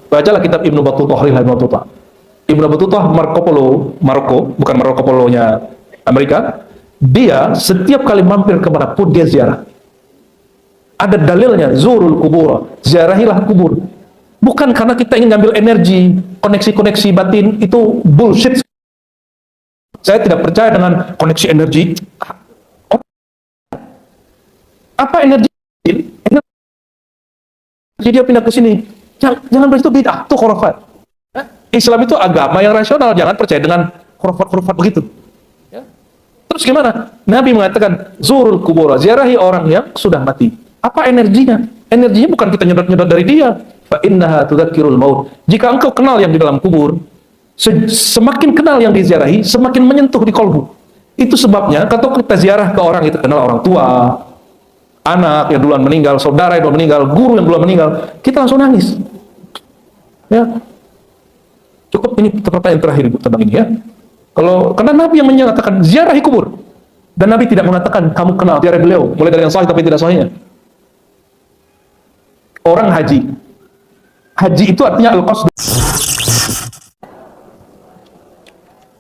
Makanya bacalah kitab Ibnu Battutah, Ibnu Battutah. Ibnu Battutah Maroko, bukan Maroko Polonya Amerika. Dia setiap kali mampir kemana pun dia ziarah. Ada dalilnya, zurul kubur, ziarahilah kubur. Bukan karena kita ingin ngambil energi, koneksi-koneksi batin, itu bullshit. Saya tidak percaya dengan koneksi energi. Apa energi? Jadi dia pindah ke sini. Jangan begitu, bid'ah, itu khurafat. Islam itu agama yang rasional, jangan percaya dengan khurafat-khurafat begitu. Ya. Terus gimana? Nabi mengatakan, zurul kubur, ziarahi orang yang sudah mati. Apa energinya? Energinya bukan kita nyedot-nyedot dari dia. Fa innaha tudzakirul maut. Jika engkau kenal yang di dalam kubur, semakin kenal yang diziarahi, semakin menyentuh di kolbu. Itu sebabnya kalau kita ziarah ke orang itu, kenal orang tua, anak yang duluan meninggal, saudara yang duluan meninggal, guru yang duluan meninggal, kita langsung nangis. Ya, cukup ini pertanyaan terakhir tentang ini ya. Kalau karena Nabi yang menyatakan ziarahi kubur, dan Nabi tidak mengatakan kamu kenal ziarah beliau, mulai dari yang sahih tapi tidak sahihnya. Orang haji itu artinya al-qasd.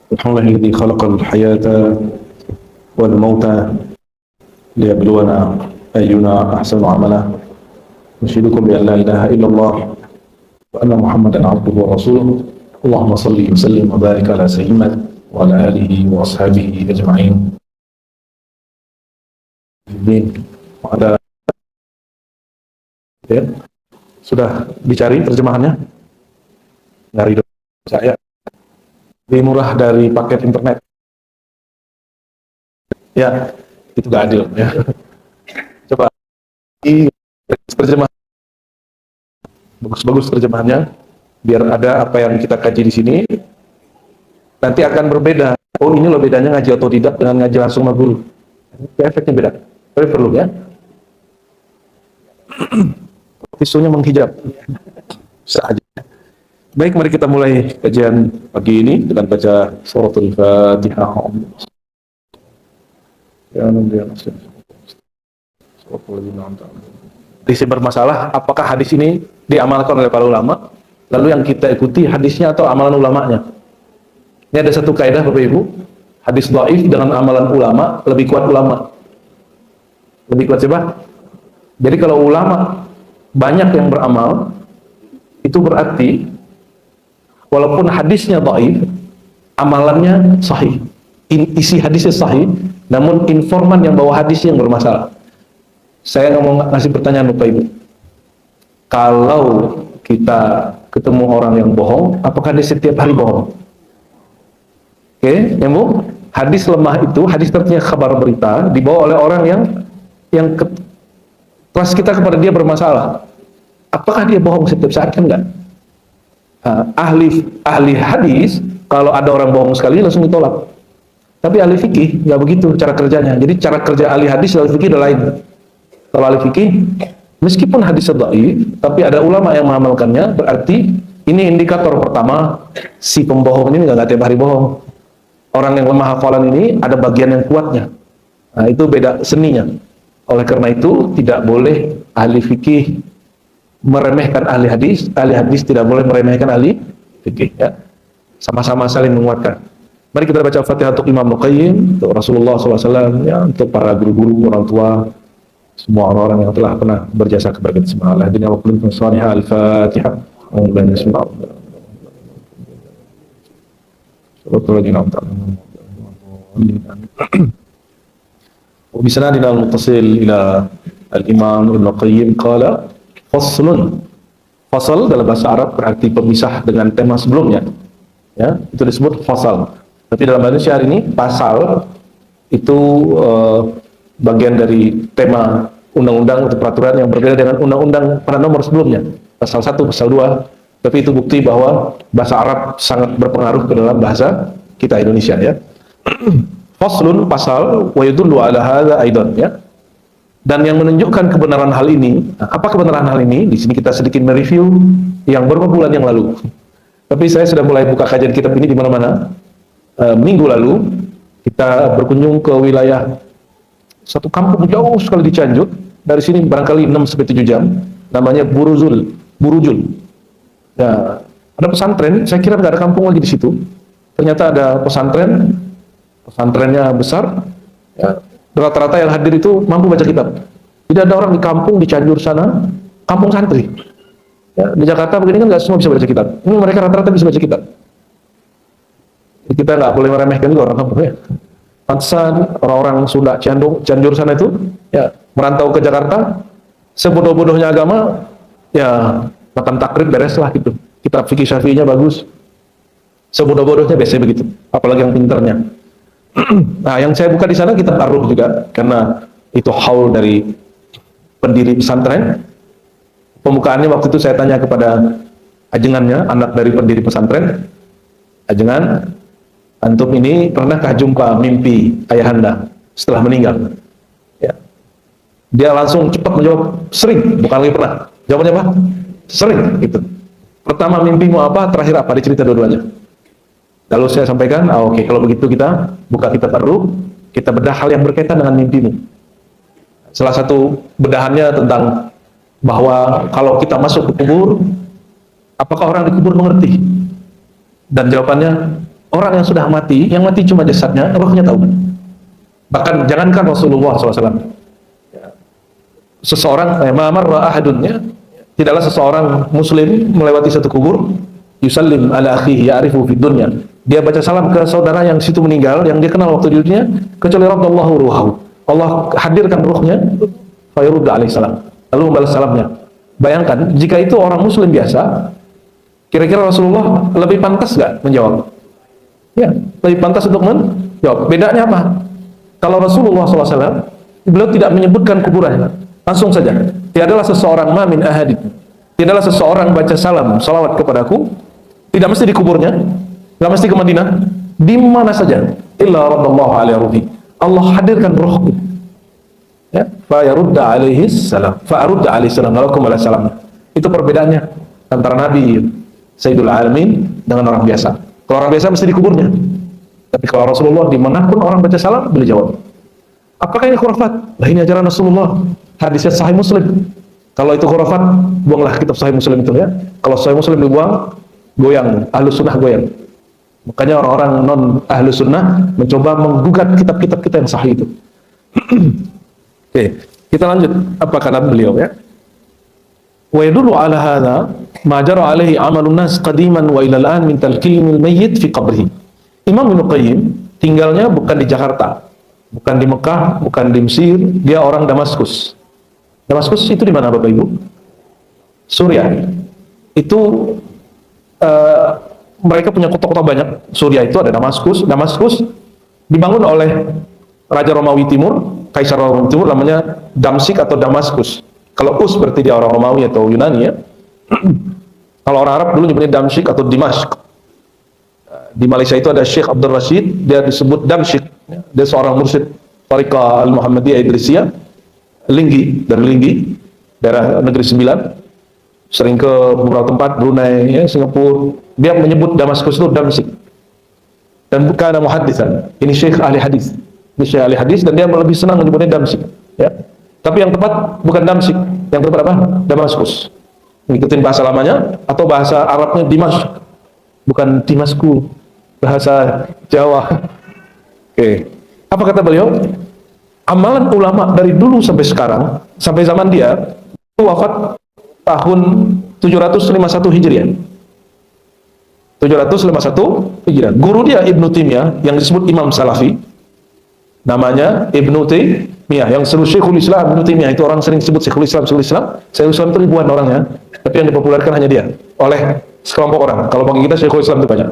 Alhamdulillah khalaqal hayata wal mauta liyabluwana ayyuna ahsanu amala. Nashidukum bi an la ilaha illallah wa anna Muhammadan abduhu wa rasuluh. Allahumma salli wa sallim wa barik ala sayyidina wa ala alihi wa ashabihi ajma'in. Wa ala ya. Sudah dicari terjemahannya? Dari saya. Lebih murah dari paket internet. Ya, itu gak adil ya. Coba terjemah. Bagus-bagus terjemahannya. Biar ada apa yang kita kaji di sini. Nanti akan berbeda. Oh, ini loh bedanya ngaji otodidak dengan ngaji langsung sama guru. Efeknya beda. Tapi perlu ya. Visunya menghijab. Saja. Baik, mari kita mulai kajian pagi ini dengan baca suratul Fatihah. Hadis bermasalah, apakah hadis ini diamalkan oleh para ulama? Lalu yang kita ikuti hadisnya atau amalan ulamanya? Ini ada satu kaidah Bapak Ibu. Hadis dhaif dengan amalan ulama lebih kuat ulama. Lebih kuat siapa? Jadi kalau ulama banyak yang beramal, itu berarti walaupun hadisnya dhaif, amalannya sahih. Isi hadisnya sahih, namun informan yang bawa hadis yang bermasalah. Saya nggak mau ngasih pertanyaan Bapak Ibu. Kalau kita ketemu orang yang bohong, apakah dia setiap hari bohong? Oke, nyambung? Hadis lemah itu, hadis artinya kabar berita, dibawa oleh orang yang kelas kita kepada dia bermasalah. Apakah dia bohong setiap saat? Kan enggak. Ahli hadis, kalau ada orang bohong sekali langsung ditolak. Tapi ahli fikih nggak begitu cara kerjanya. Jadi cara kerja ahli hadis dan ahli fikih udah lain. Kalau ahli fikih, meskipun hadis dhaif, tapi ada ulama yang mengamalkannya, berarti ini indikator pertama si pembohong ini nggak tiap hari bohong. Orang yang lemah hafalan ini ada bagian yang kuatnya. Nah, itu beda seninya. Oleh karena itu tidak boleh ahli fikih meremehkan ahli hadis tidak boleh meremehkan ahli fikih ya. Sama-sama saling menguatkan. Mari kita baca Fatihah untuk Imam Al-Qayyim, untuk Rasulullah SAW ya, untuk para guru-guru, orang tua, semua orang-orang yang telah pernah berjasa kepada kita semua. Al-Hadina wa kullu salihah Al-Fatihah. وبسنادنا المتصل إلى الإمام ابن القيم قال faslun. Fasal dalam bahasa Arab berarti pemisah dengan tema sebelumnya. Ya, itu disebut fasal. Tapi dalam bahasa Indonesia hari ini pasal itu bagian dari tema undang-undang atau peraturan yang berbeda dengan undang-undang pada nomor sebelumnya. Pasal 1, pasal 2. Tapi itu bukti bahwa bahasa Arab sangat berpengaruh ke dalam bahasa kita Indonesia ya. Faslun pasal wa yadullu ala hadza aidan ya. Dan yang menunjukkan kebenaran hal ini, apa kebenaran hal ini? Di sini kita sedikit mereview yang beberapa bulan yang lalu. Tapi saya sudah mulai buka kajian kitab ini di mana-mana. Minggu lalu kita berkunjung ke wilayah satu kampung jauh sekali di Cianjur. Dari sini barangkali 6 sampai 7 jam. Namanya Burujul. Ya, ada pesantren, saya kira nggak ada kampung lagi di situ. Ternyata ada pesantren, pesantrennya besar. Ya, rata-rata yang hadir itu mampu baca kitab. Tidak ada orang di kampung di Cianjur sana, kampung santri. Ya, di Jakarta begini kan nggak semua bisa baca kitab. Ini mereka rata-rata bisa baca kitab. Kita nggak boleh meremehkan juga orang kampung ya. Pantesan orang-orang Sunda Cianjur sana itu ya merantau ke Jakarta, sebodoh-bodohnya agama, ya makan takrib beres lah gitu. Kitab fikih syafi'inya bagus. Sebodoh-bodohnya biasanya begitu. Apalagi yang pinternya. Nah, yang saya buka di sana kitab Ar-Ruh juga, karena itu haul dari pendiri pesantren. Pembukaannya waktu itu saya tanya kepada ajengannya, anak dari pendiri pesantren. Ajengan, antum ini pernahkah jumpa mimpi ayahanda setelah meninggal? Ya. Dia langsung cepat menjawab, sering, bukan lagi pernah. Jawabannya apa? Sering, gitu. Pertama mimpimu apa, terakhir apa, dicerita dua-duanya. Lalu saya sampaikan, oke, kalau begitu kita buka kitab Ar-Ruh, kita bedah hal yang berkaitan dengan mimpimu. Salah satu bedahannya tentang bahwa kalau kita masuk ke kubur, apakah orang di kubur mengerti? Dan jawabannya, orang yang sudah mati, yang mati cuma jasadnya, rohnya tahu. Bahkan jangankan Rasulullah SAW, seseorang, ma'amar ahadunnya, tidaklah seseorang muslim melewati satu kubur, yusallim ala akhihi ya'rifu fid dunya. Dia baca salam ke saudara yang situ meninggal, yang dia kenal waktu di dunia, kecuali radallahu ruhahu. Allah hadirkan ruhnya, fa yurda alaihi salam. Lalu membalas salamnya. Bayangkan, jika itu orang muslim biasa, kira-kira Rasulullah lebih pantas nggak menjawab? Ya, lebih pantas untuk menjawab. Bedanya apa? Kalau Rasulullah SAW, beliau tidak menyebutkan kuburannya. Langsung saja. Tiadalah seseorang mamin ahadid. Tiadalah seseorang baca salam, salawat kepadaku. Tidak mesti di kuburnya. Tidak mesti ke Madinah. Di mana saja. Illa radallahu alaihi ruhi. Allah hadirkan rohku. Ya, fa yarudda alaihi salam. Fa arudda alaihi salam. Waalaikumsalam salam. Itu perbedaannya antara Nabi Sayyidul Alamin dengan orang biasa. Kalau orang biasa mesti di kuburnya. Tapi kalau Rasulullah dimanapun orang baca salam, beliau jawab. Apakah ini khurafat? Nah, ini ajaran Rasulullah. Hadisnya Sahih Muslim. Kalau itu khurafat, buanglah kitab Sahih Muslim itu ya. Kalau Sahih Muslim dibuang, goyang. Ahlu sunnah goyang. Makanya orang-orang non ahlu sunnah mencoba menggugat kitab-kitab kita yang sahih itu. Oke, kita lanjut. Apa kata beliau ya? Wa yadullu ala hadha ma jara alaihi amalun nas qadiman wa ila al-an min talqinil mayyit fi qabrihi. Imam Ibnu Qayyim tinggalnya bukan di Jakarta, bukan di Mekah, bukan di Mesir, dia orang Damaskus. Damaskus itu di mana Bapak Ibu? Suriah. Itu mereka punya kota-kota banyak. Suriah itu ada Damaskus. Damaskus dibangun oleh Raja Romawi Timur, Kaisar Romawi Timur, namanya Damsyik atau Damaskus. Kalau Us berarti dia orang Romawi atau Yunani ya. Kalau orang Arab dulu nyebutnya Damsyik atau Dimashq. Di Malaysia itu ada Syekh Abdul Rashid, dia disebut Damsyik. Dia seorang mursyid Tariqah Al-Muhammadiyah Idrisiyah, Linggi, dari Linggi, daerah Negeri Sembilan. Sering ke beberapa tempat, Brunei, ya, Singapura. Dia menyebut Damaskus itu Damsyik. Dan bukan muhaddisan. Ini Syekh ahli hadis. Ini Syekh ahli hadis dan dia lebih senang menyebutnya Damsyik. Ya. Tapi yang tepat bukan Damsyik. Yang tepat apa? Damaskus. Ngikutin bahasa lamanya atau bahasa Arabnya Dimashq. Bukan Dimasku. Bahasa Jawa. Oke. Apa kata beliau? Amalan ulama dari dulu sampai sekarang, sampai zaman dia, itu wafat tahun 751 Hijriah. 751 Hijriah. Guru dia Ibnu Taimiyah yang disebut Imam Salafi. Namanya Ibnu Taimiyah yang disebut Syekhul Islam. Ibnu Taimiyah itu orang sering disebut Syekhul Islam, Syekhul Islam. Syekhul Islam itu ribuan orangnya, tapi yang dipopulerkan hanya dia oleh sekelompok orang. Kalau bagi kita Syekhul Islam itu banyak.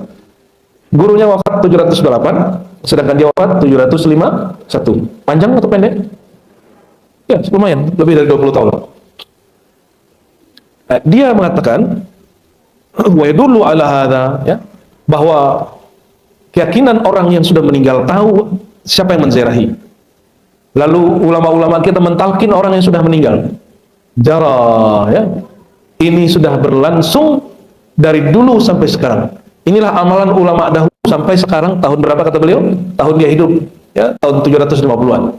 Gurunya wafat 708, sedangkan dia wafat 751. Panjang atau pendek? Ya, lumayan, lebih dari 20 tahun. Dia mengatakan wa yadullu ala hadha, ya, bahwa keyakinan orang yang sudah meninggal tahu siapa yang menziarahi. Lalu ulama-ulama kita mentalkin orang yang sudah meninggal. Jara, ya. Ini sudah berlangsung dari dulu sampai sekarang. Inilah amalan ulama dahulu sampai sekarang. Tahun berapa kata beliau? Tahun dia hidup, ya, tahun 750-an.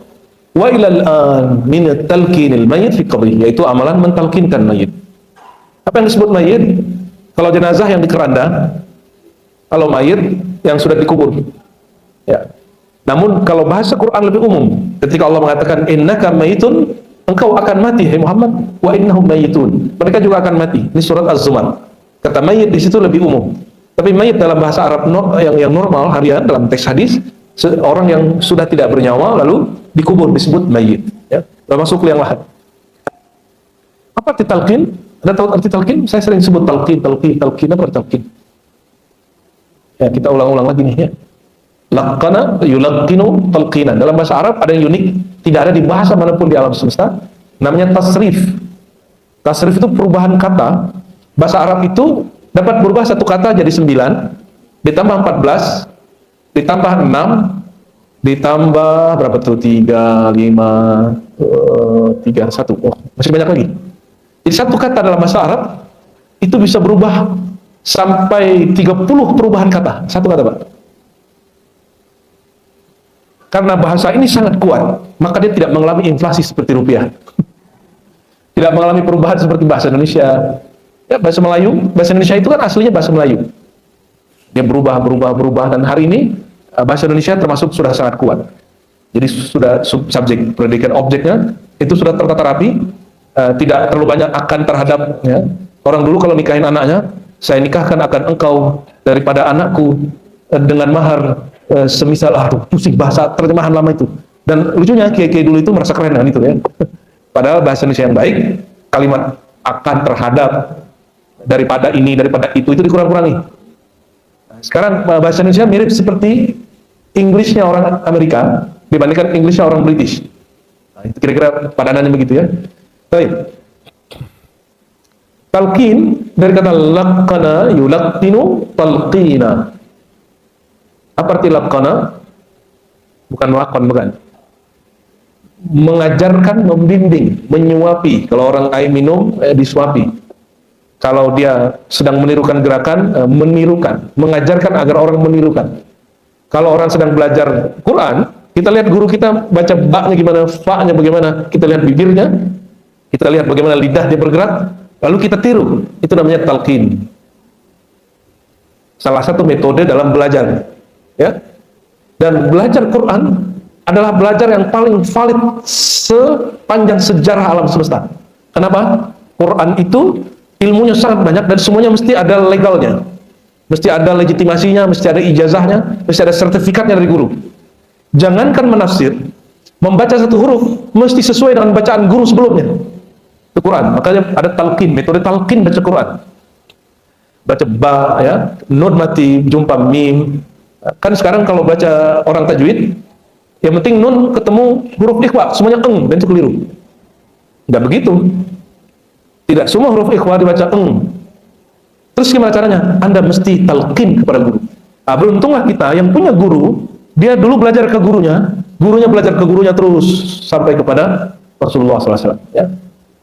Wa ilal an min talqinil mayyit fi qabri, yaitu amalan mentalkinkan mayit. Apa yang disebut mayit? Kalau jenazah yang di keranda, kalau mayit yang sudah dikubur. Ya. Namun kalau bahasa Quran lebih umum, ketika Allah mengatakan innaka mayitun, engkau akan mati, hai Muhammad, wa innahum mayitun. Mereka juga akan mati. Ini surat Az-Zumar. Kata mayit di situ lebih umum. Tapi mayit dalam bahasa Arab yang normal harian dalam teks hadis, orang yang sudah tidak bernyawa lalu dikubur disebut mayit. Ya. Termasuk liang lahat. Apa arti talqin? Ada tahu arti talqin? Saya sering sebut talqin. Apa arti talqin? Ya, kita ulang-ulang lagi nih ya. Laqana yulaqqinu talqinan. Dalam bahasa Arab ada yang unik, tidak ada di bahasa manapun di alam semesta, namanya tasrif. Tasrif itu perubahan kata. Bahasa Arab itu dapat berubah satu kata jadi 9, ditambah 14, ditambah 6, ditambah berapa tuh? 3, 5, 3, 1. Oh, masih banyak lagi. Jadi satu kata dalam bahasa Arab itu bisa berubah sampai 30 perubahan kata. Satu kata, Pak. Karena bahasa ini sangat kuat, maka dia tidak mengalami inflasi seperti rupiah. Tidak mengalami perubahan seperti bahasa Indonesia. Ya, bahasa Indonesia itu kan aslinya bahasa Melayu. Dia berubah, dan hari ini bahasa Indonesia termasuk sudah sangat kuat. Jadi sudah subjek, predikat, objeknya itu sudah tertata rapi, tidak terlalu banyak akan terhadap. Ya. Orang dulu kalau nikahin anaknya, saya nikahkan akan engkau daripada anakku dengan mahar semisal, pusing bahasa terjemahan lama itu. Dan lucunya kiai-kiai dulu itu merasa keren kan itu ya. Padahal bahasa Indonesia yang baik, kalimat akan terhadap, daripada ini, daripada itu dikurang-kurangi. Nah, sekarang bahasa Indonesia mirip seperti Inggrisnya orang Amerika dibandingkan Inggrisnya orang British. Nah, itu kira-kira padanannya begitu ya. Baik. Talqin dari kata laqana yulaqqinu talqina. Apa arti laqana? Bukan lakon, bukan. Mengajarkan, membimbing, menyuapi. Kalau orang air minum, disuapi. Kalau dia sedang menirukan gerakan, menirukan. Mengajarkan agar orang menirukan. Kalau orang sedang belajar Quran, kita lihat guru kita baca ba-nya gimana, fa-nya bagaimana, kita lihat bibirnya, kita lihat bagaimana lidahnya bergerak, lalu kita tiru. Itu namanya talqin. Salah satu metode dalam belajar. Ya, dan belajar Quran adalah belajar yang paling valid sepanjang sejarah alam semesta. Kenapa? Quran itu ilmunya sangat banyak dan semuanya mesti ada legalnya, mesti ada legitimasinya, mesti ada ijazahnya, mesti ada sertifikatnya dari guru. Jangankan menafsir, membaca satu huruf mesti sesuai dengan bacaan guru sebelumnya. Itu Quran. Makanya ada talqin, metode talqin baca Quran. Baca ba, ya, nun mati jumpa mim. Kan sekarang kalau baca orang tajwid, yang penting nun ketemu huruf ikhwa, semuanya eng, dan itu keliru. Nggak begitu. Tidak semua huruf ikhwa dibaca eng. Terus gimana caranya? Anda mesti talqin kepada guru. Nah, beruntunglah kita yang punya guru, dia dulu belajar ke gurunya, gurunya belajar ke gurunya terus sampai kepada Rasulullah SAW. Ya.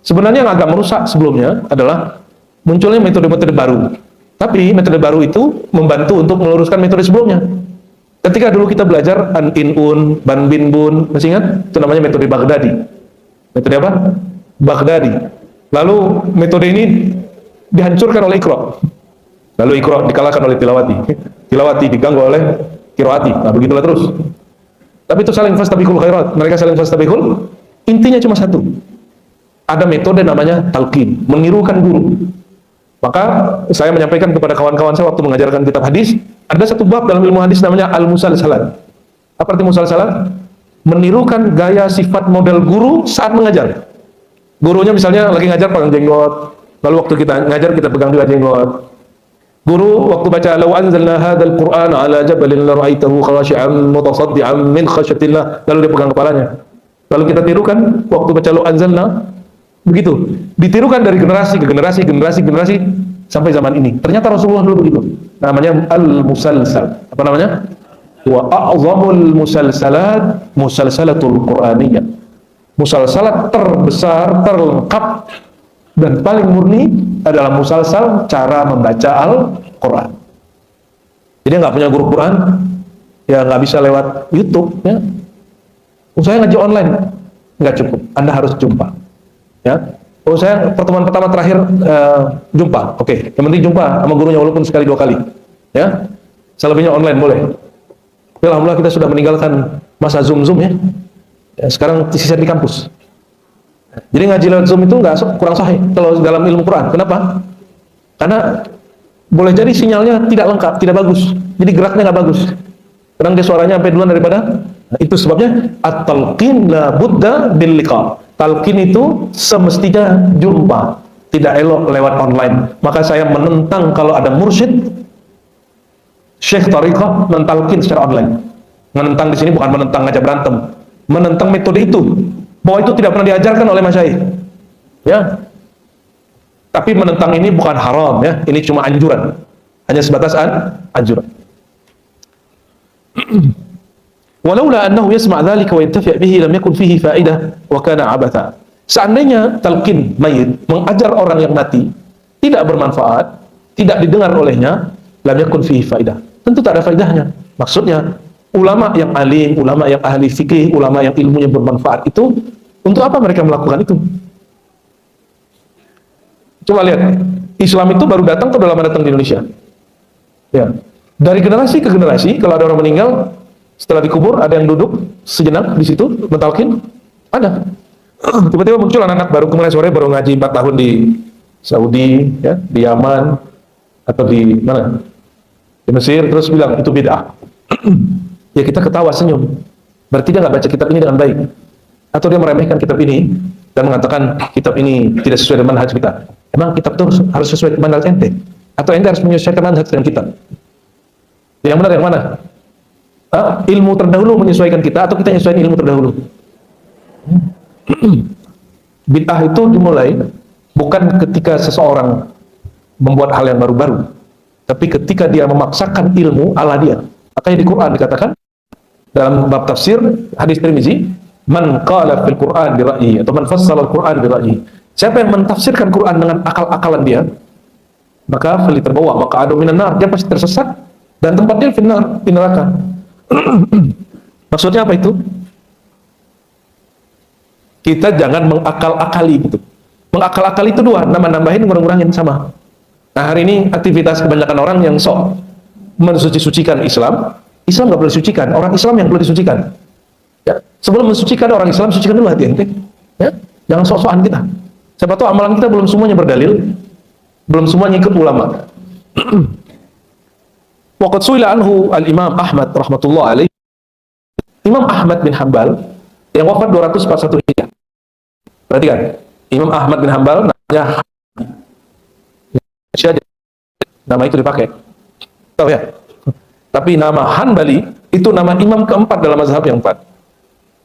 Sebenarnya yang agak merusak sebelumnya adalah munculnya metode-metode baru. Tapi metode baru itu membantu untuk meluruskan metode sebelumnya. Ketika dulu kita belajar an in un, ban bin bun, masih ingat? Itu namanya metode Baghdadi. Metode apa? Baghdadi. Lalu metode ini dihancurkan oleh Iqra. Lalu Iqra dikalahkan oleh Tilawati. Tilawati diganggu oleh Qiraati. Nah, begitulah terus. Tapi itu saling fastabiqul khairat. Mereka saling fastabiqul. Intinya cuma satu. Ada metode namanya talqin, menirukan guru. Maka saya menyampaikan kepada kawan-kawan saya waktu mengajarkan kitab hadis, ada satu bab dalam ilmu hadis namanya al-musalsalat. Apa arti musalsalat? Menirukan gaya sifat model guru saat mengajar. Gurunya misalnya lagi ngajar pegang jenggot, lalu waktu kita ngajar kita pegang juga jenggot. Guru waktu baca law anzalna hadzal qur'ana ala jabalin la ra'aitahu khashi'an mutasaddian min khasyatillah, lalu dia pegang kepalanya. Lalu kita tirukan waktu baca law anzalna. Begitu, ditirukan dari generasi ke generasi sampai zaman ini. Ternyata Rasulullah dulu begitu. Namanya al-musalsal. Apa namanya? Wa a'zamul musalsalat musalsalatul Qur'aniyah. Musalsalat terbesar, terlengkap dan paling murni adalah musalsal cara membaca Al-Qur'an. Jadi nggak punya guru Quran, ya nggak bisa lewat YouTube. Ya. Saya ngaji online, nggak cukup. Anda harus jumpa. Ya, Oh, saya pertemuan pertama terakhir jumpa. Oke, yang penting jumpa sama gurunya walaupun sekali dua kali. Ya, selebihnya online boleh. Tapi alhamdulillah kita sudah meninggalkan masa Zoom ya. Ya, sekarang sisa di kampus. Jadi ngaji lewat Zoom itu kurang sahih kalau dalam ilmu Quran. Kenapa? Karena boleh jadi sinyalnya tidak lengkap, tidak bagus. Jadi geraknya nggak bagus. Kadang dia suaranya sampai duluan daripada. Nah, itu sebabnya at-talqin la budda bil liqa. Talqin itu semestinya jumpa, tidak elok lewat online. Maka saya menentang kalau ada mursyid syekh tariqah mentalqin secara online. Menentang di sini bukan menentang ngajak berantem, menentang metode itu, bahwa itu tidak pernah diajarkan oleh masyayikh. Ya. Tapi menentang ini bukan haram ya, ini cuma anjuran. Hanya sebatas anjuran. Walaula annahu yasma' dzalika wa yantafi' bihi lam yakun fihi fa'idah wa kana 'abatha. Seandainya talqin mayit mengajar orang yang mati tidak bermanfaat, tidak didengar olehnya, lam yakun fihi fa'idah. Tentu tak ada faedahnya. Maksudnya ulama yang alim, ulama yang ahli fikih, ulama yang ilmunya bermanfaat itu untuk apa mereka melakukan itu? Coba lihat, Islam itu baru datang atau udah lama datang di Indonesia? Ya. Dari generasi ke generasi, kalau ada orang meninggal, setelah dikubur, ada yang duduk sejenak di situ, mentalkin, ada. Tiba-tiba muncul anak-anak baru kemarin sore baru ngaji 4 tahun di Saudi, ya, di Yaman, atau di mana? Di Mesir, terus bilang itu bid'ah. Ya kita ketawa senyum. Berarti dia nggak baca kitab ini dengan baik, atau dia meremehkan kitab ini dan mengatakan kitab ini tidak sesuai dengan manhaj kita. Emang kitab itu harus sesuai dengan manhaj ente? Atau ente harus menyesuaikan manhaj dengan kitab? Yang benar yang mana? Ilmu terdahulu menyesuaikan kita atau kita menyesuaikan ilmu terdahulu? Bid'ah itu dimulai bukan ketika seseorang membuat hal yang baru-baru, tapi ketika dia memaksakan ilmu ala dia. Makanya di Quran dikatakan dalam bab tafsir hadis Tirmizi, man qala fil Quran bi ra'yi atau man fassala al-Quran bi ra'yi. Siapa yang mentafsirkan Quran dengan akal-akalan dia, maka fali terbawa, maka adu minan nar, dia pasti tersesat dan tempatnya di neraka. Maksudnya apa itu? Kita jangan mengakal-akali gitu. Mengakal-akali itu dua, nambah-nambahin, ngurang-ngurangin sama. Nah hari ini aktivitas kebanyakan orang yang sok mensuci-sucikan Islam. Islam nggak boleh disucikan, orang Islam yang perlu disucikan. Ya. Sebelum mensucikan orang Islam, sucikan dulu hati ente. Ya. Jangan sok-sokan kita. Siapa tahu amalan kita belum semuanya berdalil, belum semuanya ikut ulama. Waqad su'ila anhu al-Imam Ahmad rahmatullah alaih. Imam Ahmad bin Hanbal yang wafat 241 Hijriah. Perhatikan, Imam Ahmad bin Hanbal namanya nama itu dipakai. Tahu ya? Tapi nama Hanbali itu nama imam keempat dalam mazhab yang empat.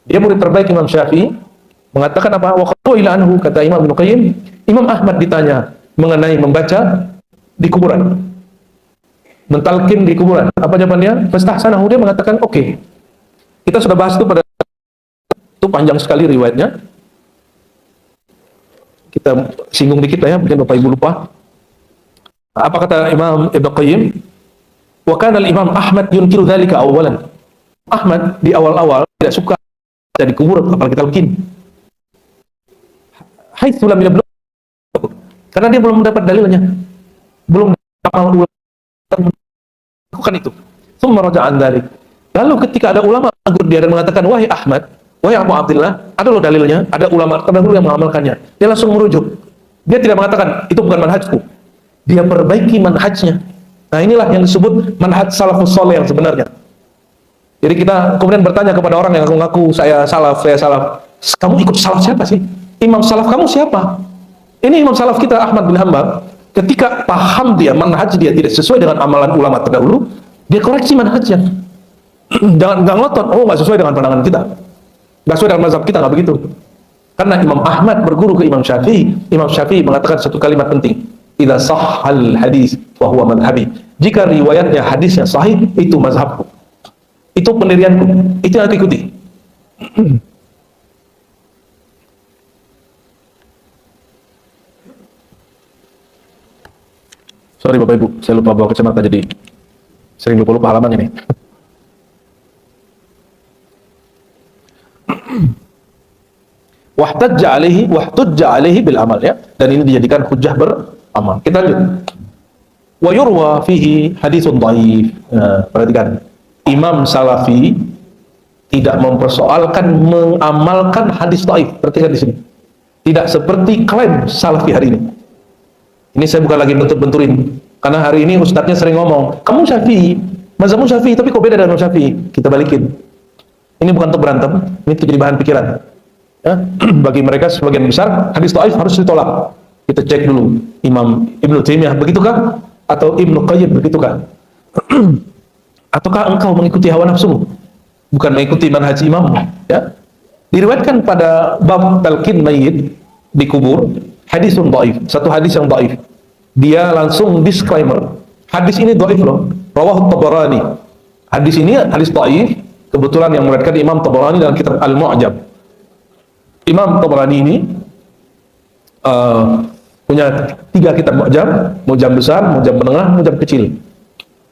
Dia murid terbaik Imam Syafi'i. Mengatakan apa? Waqad su'ila anhu, kata Imam Ibnu Qayyim, Imam Ahmad ditanya mengenai membaca di kuburan, mentalkin di kuburan. Apa jawabannya? Fastahsanahu, dia mengatakan oke. Kita sudah bahas itu pada itu panjang sekali riwayatnya. Kita singgung dikit lah ya, mungkin Bapak Ibu lupa. Apa kata Imam Ibnu Qayyim? Wa kana al-Imam Ahmad yunkiru dzalika awalan. Ahmad di awal-awal tidak suka jadi kubur apalagi talqin. Haitsu lam yablugh, karena dia belum mendapat dalilnya. Belum amal ulama lakukan itu. Tsumma raja'an dzalik. Lalu ketika ada ulama menegur dia dan mengatakan, wahai Ahmad, wahai Abu Abdillah, ada loh dalilnya, ada ulama terdahulu yang mengamalkannya. Dia langsung merujuk. Dia tidak mengatakan itu bukan manhajku. Dia perbaiki manhajnya. Nah inilah yang disebut manhaj salafus saleh yang sebenarnya. Jadi kita kemudian bertanya kepada orang yang mengaku saya salaf. Kamu ikut salaf siapa sih? Imam salaf kamu siapa? Ini imam salaf kita Ahmad bin Hanbal. Ketika paham dia, manhaj dia tidak sesuai dengan amalan ulama terdahulu, dia koreksi manhajnya. Jangan nggak ngotot, oh nggak sesuai dengan pandangan kita, nggak sesuai dengan mazhab kita, nggak begitu. Karena Imam Ahmad berguru ke Imam Syafi'i. Imam Syafi'i mengatakan satu kalimat penting, idza sahhal hadis wa huwa madhhabi. Jika riwayatnya hadisnya sahih, itu mazhabku, itu pendirianku, itu yang aku ikuti. Sorry Bapak Ibu, saya lupa bawa kacamata jadi sering lupa halaman ini. Wa wahtujja alaihi bil amal, ya. Dan ini dijadikan hujjah beramal. Kita lihat. Wa yurwa fihi haditsun dhaif. Nah, perhatikan. Imam Salafi tidak mempersoalkan mengamalkan hadis dhaif. Perhatikan di sini. Tidak seperti klaim Salafi hari ini. Ini saya bukan lagi bentur-benturin. Karena hari ini ustadznya sering ngomong, kamu Syafi'i, mazhabmu Syafi'i, tapi kok beda dengan Syafi'i? Kita balikin. Ini bukan untuk berantem, ini untuk jadi bahan pikiran. Ya, bagi mereka sebagian besar hadis dhaif harus ditolak. Kita cek dulu Imam Ibnu Taimiyah begitukah atau Ibnu Qayyim begitukah? Ataukah engkau mengikuti hawa nafsu, bukan mengikuti manhaj imam? Ya. Diriwayatkan pada bab talqin mayyit di kubur hadisun dhaif, satu hadis yang dhaif. Dia langsung disclaimer, hadis ini dhaif loh, rawahu Tabarani. Hadis ini hadis dhaif, kebetulan yang meriwayatkan Imam Tabarani dalam kitab Al-Mu'jam. Imam Tabarani ini punya 3 kitab mu'jam besar, mu'jam menengah, mu'jam kecil.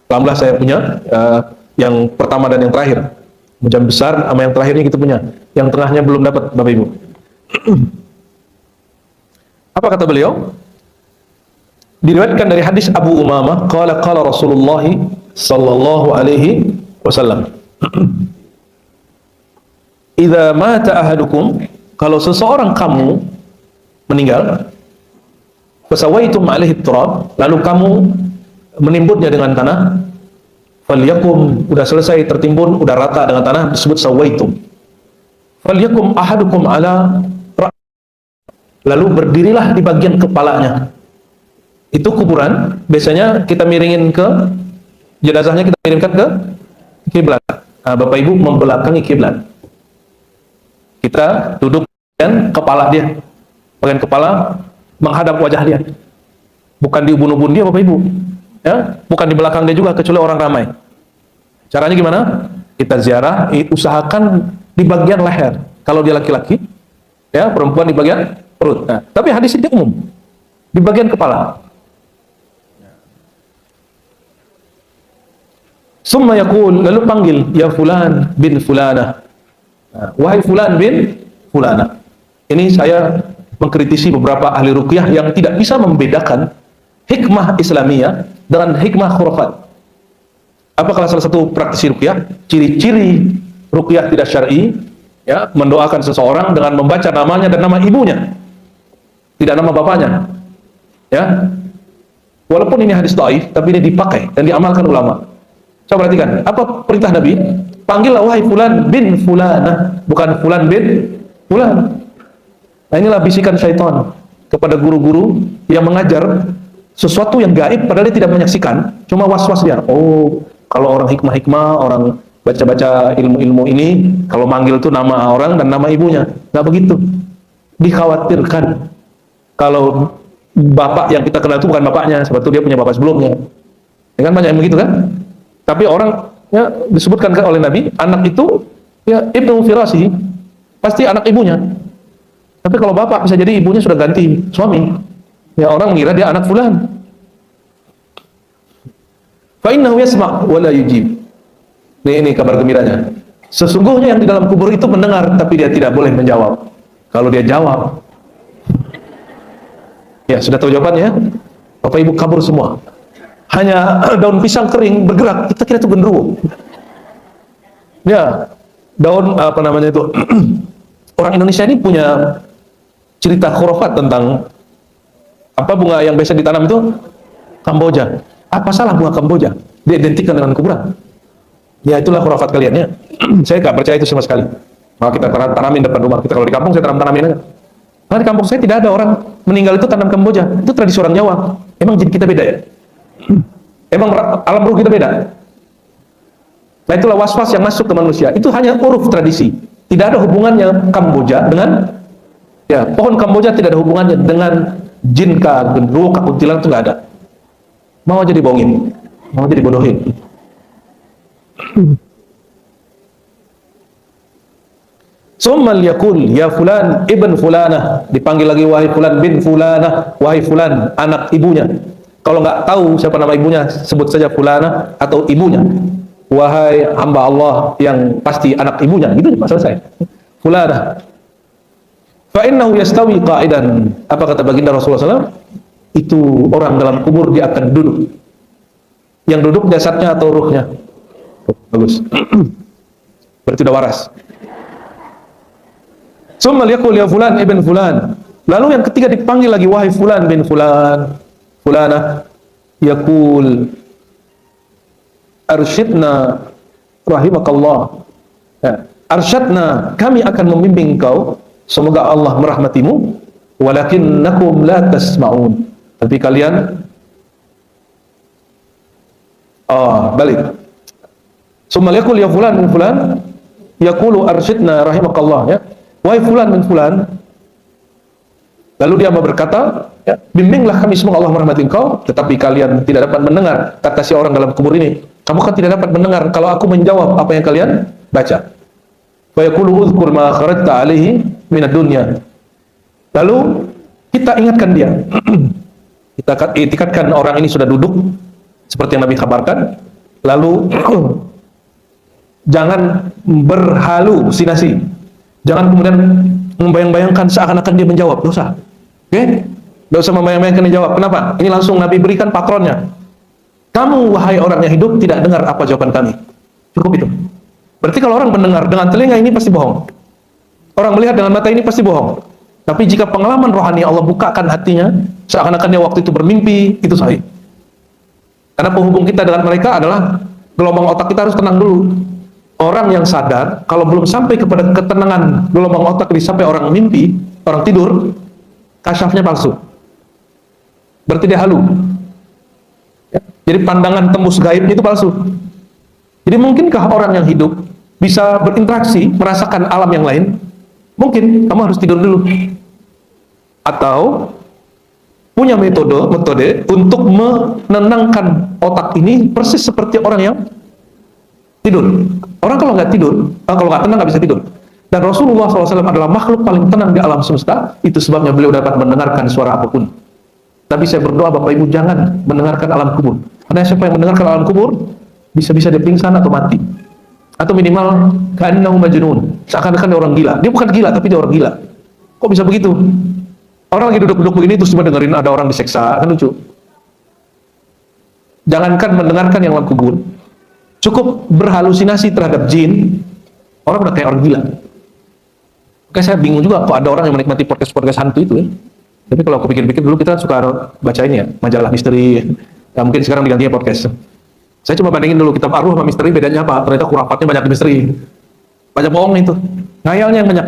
Alhamdulillah saya punya yang pertama dan yang terakhir. Mu'jam besar sama yang terakhir ini kita punya. Yang tengahnya belum dapat, Bapak Ibu. Apa kata beliau? Diriwayatkan dari hadis Abu Umamah, qala Rasulullah sallallahu alaihi wasallam. Idza mata ahadukum, kalau seseorang kamu meninggal, fasawaitum alaihi turab, lalu kamu menimbunnya dengan tanah, falyakum, udah selesai tertimbun, udah rata dengan tanah, disebut sawaitum. Falyakum ahadukum ala, lalu berdirilah di bagian kepalanya. Itu kuburan, biasanya kita miringin ke jenazahnya, kita miringkan ke kiblat. Nah, Bapak Ibu membelakangi kiblat. Kita duduk dan kepala dia, bagian kepala menghadap wajah dia, bukan di ubun-ubun dia, Bapak Ibu, ya, bukan di belakang dia juga, kecuali orang ramai. Caranya gimana? Kita ziarah, usahakan di bagian leher kalau dia laki-laki, ya, perempuan di bagian perut. Nah, tapi hadis ini umum, di bagian kepala. Summa yaqul, lalu panggil, ya fulan bin fulana. Nah, wahai fulan bin fulana. Ini saya mengkritisi beberapa ahli ruqyah yang tidak bisa membedakan hikmah Islamiyah dengan hikmah khurafat. Apakah salah satu praktisi ruqyah, ciri-ciri ruqyah tidak syar'i, ya, mendoakan seseorang dengan membaca namanya dan nama ibunya, tidak nama bapaknya, ya. Walaupun ini hadis dhaif, tapi ini dipakai dan diamalkan ulama. Coba perhatikan, apa perintah Nabi? Panggillah wahai fulan bin fulana, bukan fulan bin fulan. Nah, inilah bisikan syaitan kepada guru-guru yang mengajar sesuatu yang gaib padahal dia tidak menyaksikan, cuma was-was dia. Oh, kalau orang hikmah-hikmah, orang baca-baca ilmu-ilmu ini, kalau manggil tuh nama orang dan nama ibunya. Nggak begitu. Dikhawatirkan kalau bapak yang kita kenal itu bukan bapaknya, sebetulnya dia punya bapak sebelumnya. Ya kan, banyak yang begitu kan? Tapi orang, ya, disebutkan oleh Nabi, anak itu ya ibnu firasi, pasti anak ibunya. Tapi kalau bapak bisa jadi ibunya sudah ganti suami, ya orang mengira dia anak fulan. Fa innahu yasma' wa la yujib. Ini kabar gembiranya. Sesungguhnya yang di dalam kubur itu mendengar, tapi dia tidak boleh menjawab. Kalau dia jawab, ya sudah tahu jawabannya. Bapak Ibu kabur semua. Hanya daun pisang kering bergerak, kita kira itu genderuwo. Ya, daun apa namanya itu? Orang Indonesia ini punya cerita khurafat tentang apa bunga yang biasa ditanam itu? Kamboja. Apa salah bunga Kamboja? Diidentikan dengan kuburan. Ya itulah khurafat kalian ya. Saya nggak percaya itu sama sekali. Maka kita tanamin depan rumah kita. Kalau di kampung saya tanamin aja. Karena di kampung saya tidak ada orang meninggal itu tanam Kamboja. Itu tradisi orang Jawa. Emang jin kita beda ya? Emang alam ruh kita beda? Nah itulah was-was yang masuk ke manusia. Itu hanya uruf tradisi. Tidak ada hubungannya Kamboja dengan, ya, pohon Kamboja tidak ada hubungannya dengan jin kah, genderuwo kah, kuntilanak, itu nggak ada. Mau jadi bohongin, mau jadi bodohin. Summal yakul ya fulan ibn fulana, dipanggil lagi wahai fulan bin fulana, wahai fulan anak ibunya. Kalau nggak tahu siapa nama ibunya, sebut saja fulana atau ibunya. Wahai hamba Allah yang pasti anak ibunya, gitu selesai. Fulana. Fa innahu yastawi qa'idan. Apa kata baginda Rasulullah SAW? Itu orang dalam kubur dia akan duduk. Yang duduk jasadnya atau ruhnya? Bagus. Berarti udah waras. Summa yaqul ya fulan ibn fulan. Lalu yang ketiga dipanggil lagi, wahai fulan bin fulan, fulanah. Yaqul arsyidna rahimakallah. Ya. Arsyadna, kami akan membimbing kau, semoga Allah merahmatimu. Walakinnakum la tasma'un. Tapi kalian balik. Summa yaqul ya fulan bin fulan, yaqulu arsyidna rahimakallah, ya. Wahai fulan bin fulan. Lalu dia berkata, ya, bimbinglah kami semoga Allah merahmati engkau, tetapi kalian tidak dapat mendengar, kata si orang dalam kubur ini. Kamu kan tidak dapat mendengar kalau aku menjawab apa yang kalian baca. Wa yaqulu udhkur ma kharajta alaihi minad dunya. Lalu kita ingatkan dia. Kita itikadkan orang ini sudah duduk seperti yang Nabi kabarkan. Lalu jangan berhalusinasi. Jangan kemudian membayang-bayangkan seakan-akan dia menjawab, dosa. Oke? Tidak usah membayang-bayangkan dia jawab. Kenapa? Ini langsung Nabi berikan patronnya. Kamu wahai orang yang hidup tidak dengar apa jawaban kami. Cukup itu. Berarti kalau orang mendengar dengan telinga ini pasti bohong. Orang melihat dengan mata ini pasti bohong. Tapi jika pengalaman rohani Allah bukakan hatinya, seakan-akan dia waktu itu bermimpi, itu sahih. Karena penghubung kita dengan mereka adalah gelombang otak kita harus tenang dulu. Orang yang sadar, kalau belum sampai kepada ketenangan gelombang otak sampai orang mimpi, orang tidur, kasyafnya palsu. Berarti dia halu. Ya. Jadi pandangan tembus gaib itu palsu. Jadi mungkinkah orang yang hidup bisa berinteraksi, merasakan alam yang lain? Mungkin, kamu harus tidur dulu. Atau punya metode untuk menenangkan otak ini persis seperti orang yang tidur. Orang kalau nggak tidur, kalau nggak tenang nggak bisa tidur. Dan Rasulullah SAW adalah makhluk paling tenang di alam semesta. Itu sebabnya beliau dapat mendengarkan suara apapun. Tapi saya berdoa Bapak Ibu jangan mendengarkan alam kubur. Karena siapa yang mendengarkan alam kubur bisa-bisa dia pingsan atau mati. Atau minimal ka'annahu majnun. Seakan-akan dia orang gila. Dia bukan gila tapi dia orang gila. Kok bisa begitu? Orang lagi duduk-duduk begini terus cuma dengerin ada orang diseksa, kan lucu. Jangankan mendengarkan yang alam kubur. Cukup berhalusinasi terhadap jin, orang udah kayak orang gila. Oke, saya bingung juga kok ada orang yang menikmati podcast-podcast hantu itu ya. Tapi kalau aku pikir-pikir dulu kita suka baca ini ya, majalah misteri. Ya, mungkin sekarang digantinya podcast. Saya coba bandingin dulu kitab Arwah sama misteri bedanya apa? Ternyata khurafatnya banyak di misteri. Banyak bohong itu. Ngayalnya yang banyak.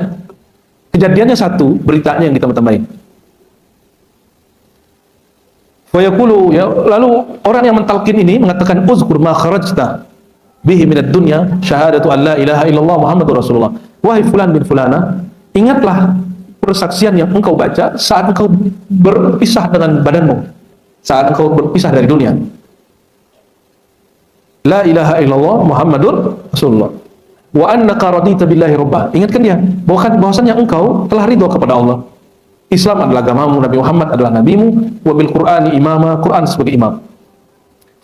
Kejadiannya satu, beritanya yang ditambah-tambahin. Fayaqulu, ya, lalu orang yang mentalkin ini mengatakan uzkur ma kharajta bihi minad dunya syahadatu an la ilaha illallah Muhammadur Rasulullah. Wahai fulan bin fulana, ingatlah persaksian yang engkau baca saat engkau berpisah dengan badanmu, saat engkau berpisah dari dunia. La ilaha illallah Muhammadur Rasulullah. Wa annaka radita billahi rabbah. Ingatkan dia bahwasannya engkau telah ridha kepada Allah. Islam adalah agamamu, Nabi Muhammad adalah nabimu, wa bil Qur'ani imama, Quran sebagai imam.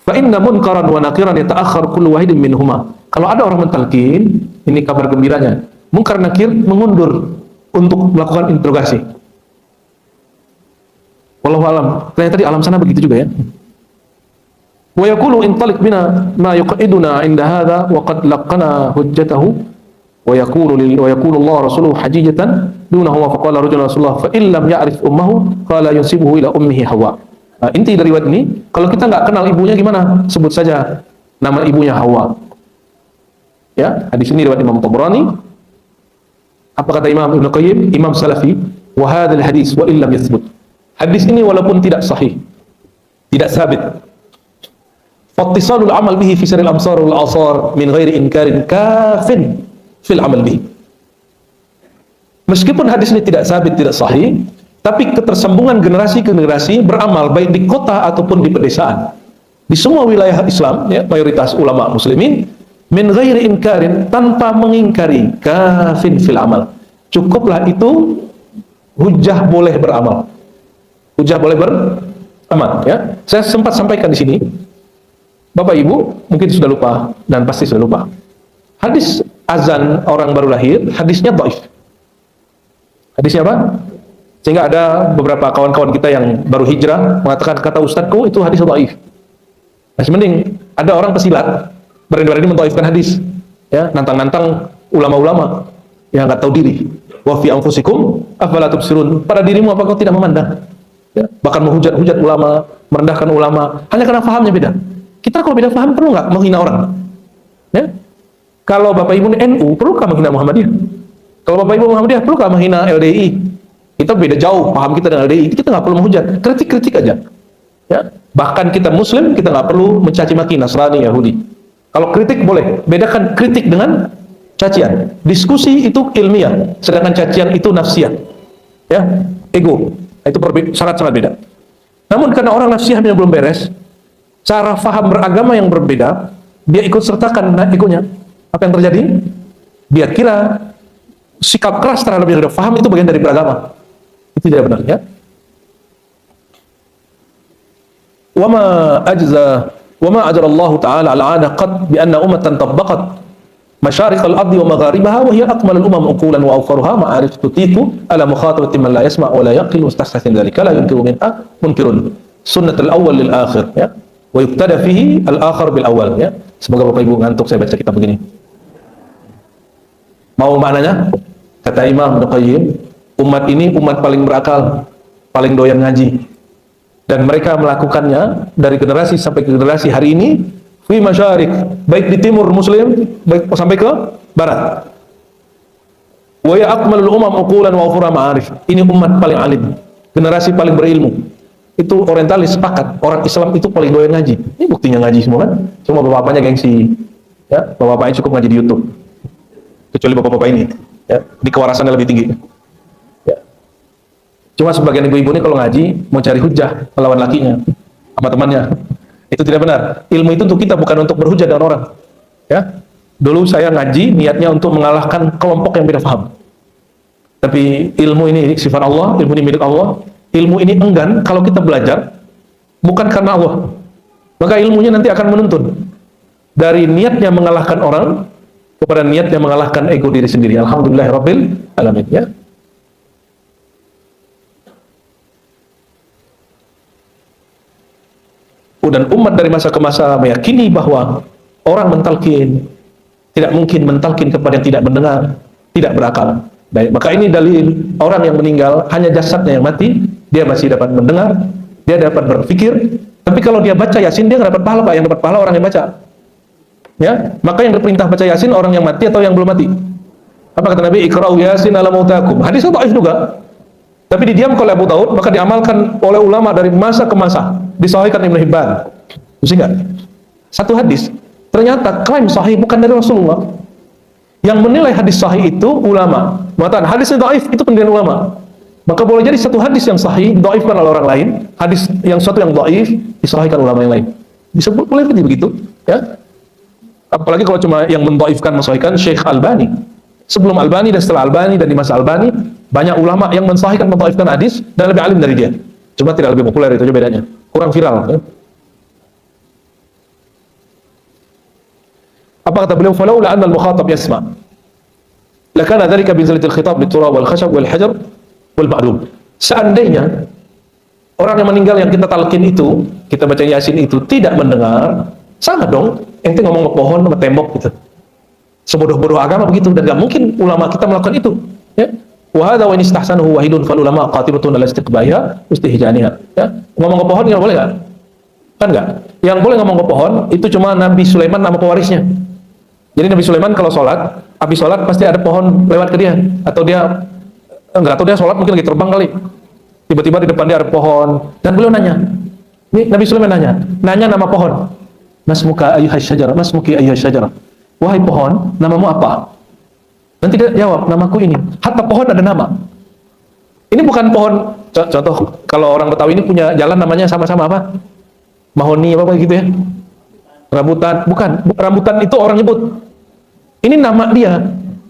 Fa inna munkaran wa nakiran yata'akhkhar kullu wahidin minhuma. Kalau ada orang mentalkin, ini kabar gembiranya. Munkar nakir mengundur untuk melakukan interogasi. Wallahu alam. Ternyata di alam sana begitu juga ya. Wa yaqulu intaliq bina ma yuqiduna 'inda hadha wa qad laqana hujjatahu wa yaqulu Allah rasuluhu hajijatan dunahu wa faqala rajulun Rasulullah fa illam ya'rif ummuhu qala yunsibuhu ila ummihi Hawa. Nah, inti dari riwayat ini, kalau kita nggak kenal ibunya gimana? Sebut saja nama ibunya Hawa. Ya, hadis ini riwayat Imam Tabrani. Apa kata Imam Ibnu Qayyim, Imam Salafi, wa hadzal hadis wa illam yathbut. Hadis ini walaupun tidak sahih, tidak sabit. Fattisalul amal bihi fi sirril amsar wal asar min ghairi inkarin kafin fil amal bihi. Meskipun hadis ini tidak sabit, tidak sahih, tapi ketersambungan generasi ke generasi beramal baik di kota ataupun di pedesaan, di semua wilayah Islam, ya, mayoritas ulama muslimin, min ghairi inkarin, tanpa mengingkari, kafin fil amal. Cukuplah itu hujjah boleh beramal. Hujjah boleh beramal, ya. Saya sempat sampaikan di sini. Bapak Ibu mungkin sudah lupa dan pasti sudah lupa. Hadis azan orang baru lahir, hadisnya dhaif. Hadisnya apa? Sehingga ada beberapa kawan-kawan kita yang baru hijrah mengatakan kata ustadzku itu hadis dhaif. Masih mending ada orang pesilat berani-berani mendhaifkan hadis, ya, nantang-nantang ulama-ulama yang nggak tahu diri. Wa fi anfusikum afala tubsirun. Pada dirimu apa kau tidak memandang? Ya, bahkan menghujat-hujat ulama, merendahkan ulama hanya karena fahamnya beda. Kita kalau beda faham perlu nggak menghina orang? Ya? Kalau Bapak Ibu NU perlukah menghina Muhammadiyah? Kalau Bapak Ibu Muhammadiyah perlukah menghina LDI? Kita beda jauh paham kita dengan LDI, kita nggak perlu menghujat, kritik-kritik aja. Ya, bahkan kita Muslim kita nggak perlu mencaci maki Nasrani, Yahudi. Kalau kritik boleh, bedakan kritik dengan cacian. Diskusi itu ilmiah, sedangkan cacian itu nafsiyah, ya, ego. Itu sangat-sangat beda. Namun karena orang nafsiyahnya belum beres, cara faham beragama yang berbeda, dia ikut sertakan egonya. Apa yang terjadi? Dia kira sikap keras terhadap yang sudah faham itu bagian dari beragama. Itu tidak benar, ya. Wama ajra Allah Ta'ala al-'ada qad bi anna ummatan tabbaqat masyarik al-ardi wa magharibaha wa hiya akmal al-umam uqulan wa awfaruha ma'arif tutiqu ala mukhatabati man la yasma' wa la yaqil mustahsin dhalika la yunkiru minha munkirun sunnat al-awwal lil akhir, ya, wa yuqtada fihi al-akhir bil awwal, ya. Semoga Bapak Ibu ngantuk saya baca kitab begini. Mau maknanya? Kata Imam Ibnu Qayyim, umat ini umat paling berakal, paling doyan ngaji. Dan mereka melakukannya dari generasi sampai ke generasi hari ini fi masyarik, baik di timur muslim, baik sampai ke barat. Wa ya akmalul umam uqulan wa awfara ma'arif. Ini umat paling alim, generasi paling berilmu. Itu orientalis sepakat, orang Islam itu paling doyan ngaji. Ini buktinya ngaji semua kan? Cuma bapak-bapaknya gengsi. Ya, bapak-bapaknya cukup ngaji di YouTube. Kecuali bapak-bapak ini, ya, di kewarasannya lebih tinggi. Ya. Cuma sebagian ibu-ibu ini kalau ngaji mau cari hujah melawan lakinya sama temannya. Itu tidak benar. Ilmu itu untuk kita, bukan untuk berhujah dengan orang. Ya. Dulu saya ngaji niatnya untuk mengalahkan kelompok yang beda paham. Tapi ilmu ini sifat Allah, ilmu ini milik Allah. Ilmu ini enggan kalau kita belajar bukan karena Allah. Maka ilmunya nanti akan menuntun dari niatnya mengalahkan orang kepada niatnya mengalahkan ego diri sendiri. Alhamdulillahirabbil alamin, ya. Dan umat dari masa ke masa meyakini bahwa orang mentalkin tidak mungkin mentalkin kepada yang tidak mendengar, tidak berakal. Baik, maka ini dalil orang yang meninggal hanya jasadnya yang mati, dia masih dapat mendengar, dia dapat berpikir. Tapi kalau dia baca Yasin dia nggak dapat pahala, Pak. Yang dapat pahala orang yang baca. Ya, maka yang diperintah baca Yasin orang yang mati atau yang belum mati? Apa kata Nabi? Iqra'u Yasin ala mautakum. Hadisnya dhaif juga. Tapi didiamkan oleh Abu Daud, maka diamalkan oleh ulama dari masa ke masa. Disahihkan Ibnu Hibban. Sehingga satu hadis ternyata klaim sahih bukan dari Rasulullah. Yang menilai hadis sahih itu ulama. Mengatakan hadisnya dhaif itu penilaian ulama. Maka boleh jadi satu hadis yang sahih dhaifkan oleh orang lain, hadis yang satu yang dhaif disahihkan ulama yang lain. Bisa boleh jadi begitu, ya. Apalagi kalau cuma yang mendhaifkan mensahihkan Syekh Albani. Sebelum Albani dan setelah Albani dan di masa Albani banyak ulama yang mensahihkan mendhaifkan hadis dan lebih alim dari dia. Cuma tidak lebih populer, itu aja bedanya. Kurang viral, ya. Apa kata beliau? Falaula anna al-mukhatab yasma' lakana dhalika bi zalatil khitab lit-turab wal khashab wal hajar wal ma'lum. Seandainya orang yang meninggal yang kita talqin itu, kita baca Yasin itu tidak mendengar, sama dong ente ngomong ke pohon sama tembok gitu. Sebodoh-bodoh agama begitu, dan gak mungkin ulama kita melakukan itu, ya. Wa hadza wa in istahsanahu wahidun fal ulama qatibatun ala istiqbaiha istihjaniha, ya. Ngomong ke pohon enggak boleh enggak? Kan enggak? Yang boleh ngomong ke pohon itu cuma Nabi Sulaiman sama pewarisnya. Jadi Nabi Sulaiman kalau sholat, habis sholat pasti ada pohon lewat ke dia, atau dia enggak, atau dia sholat mungkin lagi terbang kali, tiba-tiba di depan dia ada pohon, dan beliau nanya, ini Nabi Sulaiman nanya nama pohon, masmuka ayyuhas syajarah, masmuki ayyuhas syajarah, wahai pohon, namamu apa? Nanti dia jawab, namaku ini. Hatta pohon ada nama. Ini bukan pohon, contoh kalau orang Betawi ini punya jalan namanya sama-sama apa? Mahoni apa gitu ya? Rambutan, bukan. Rambutan itu orang nyebut. Ini nama dia,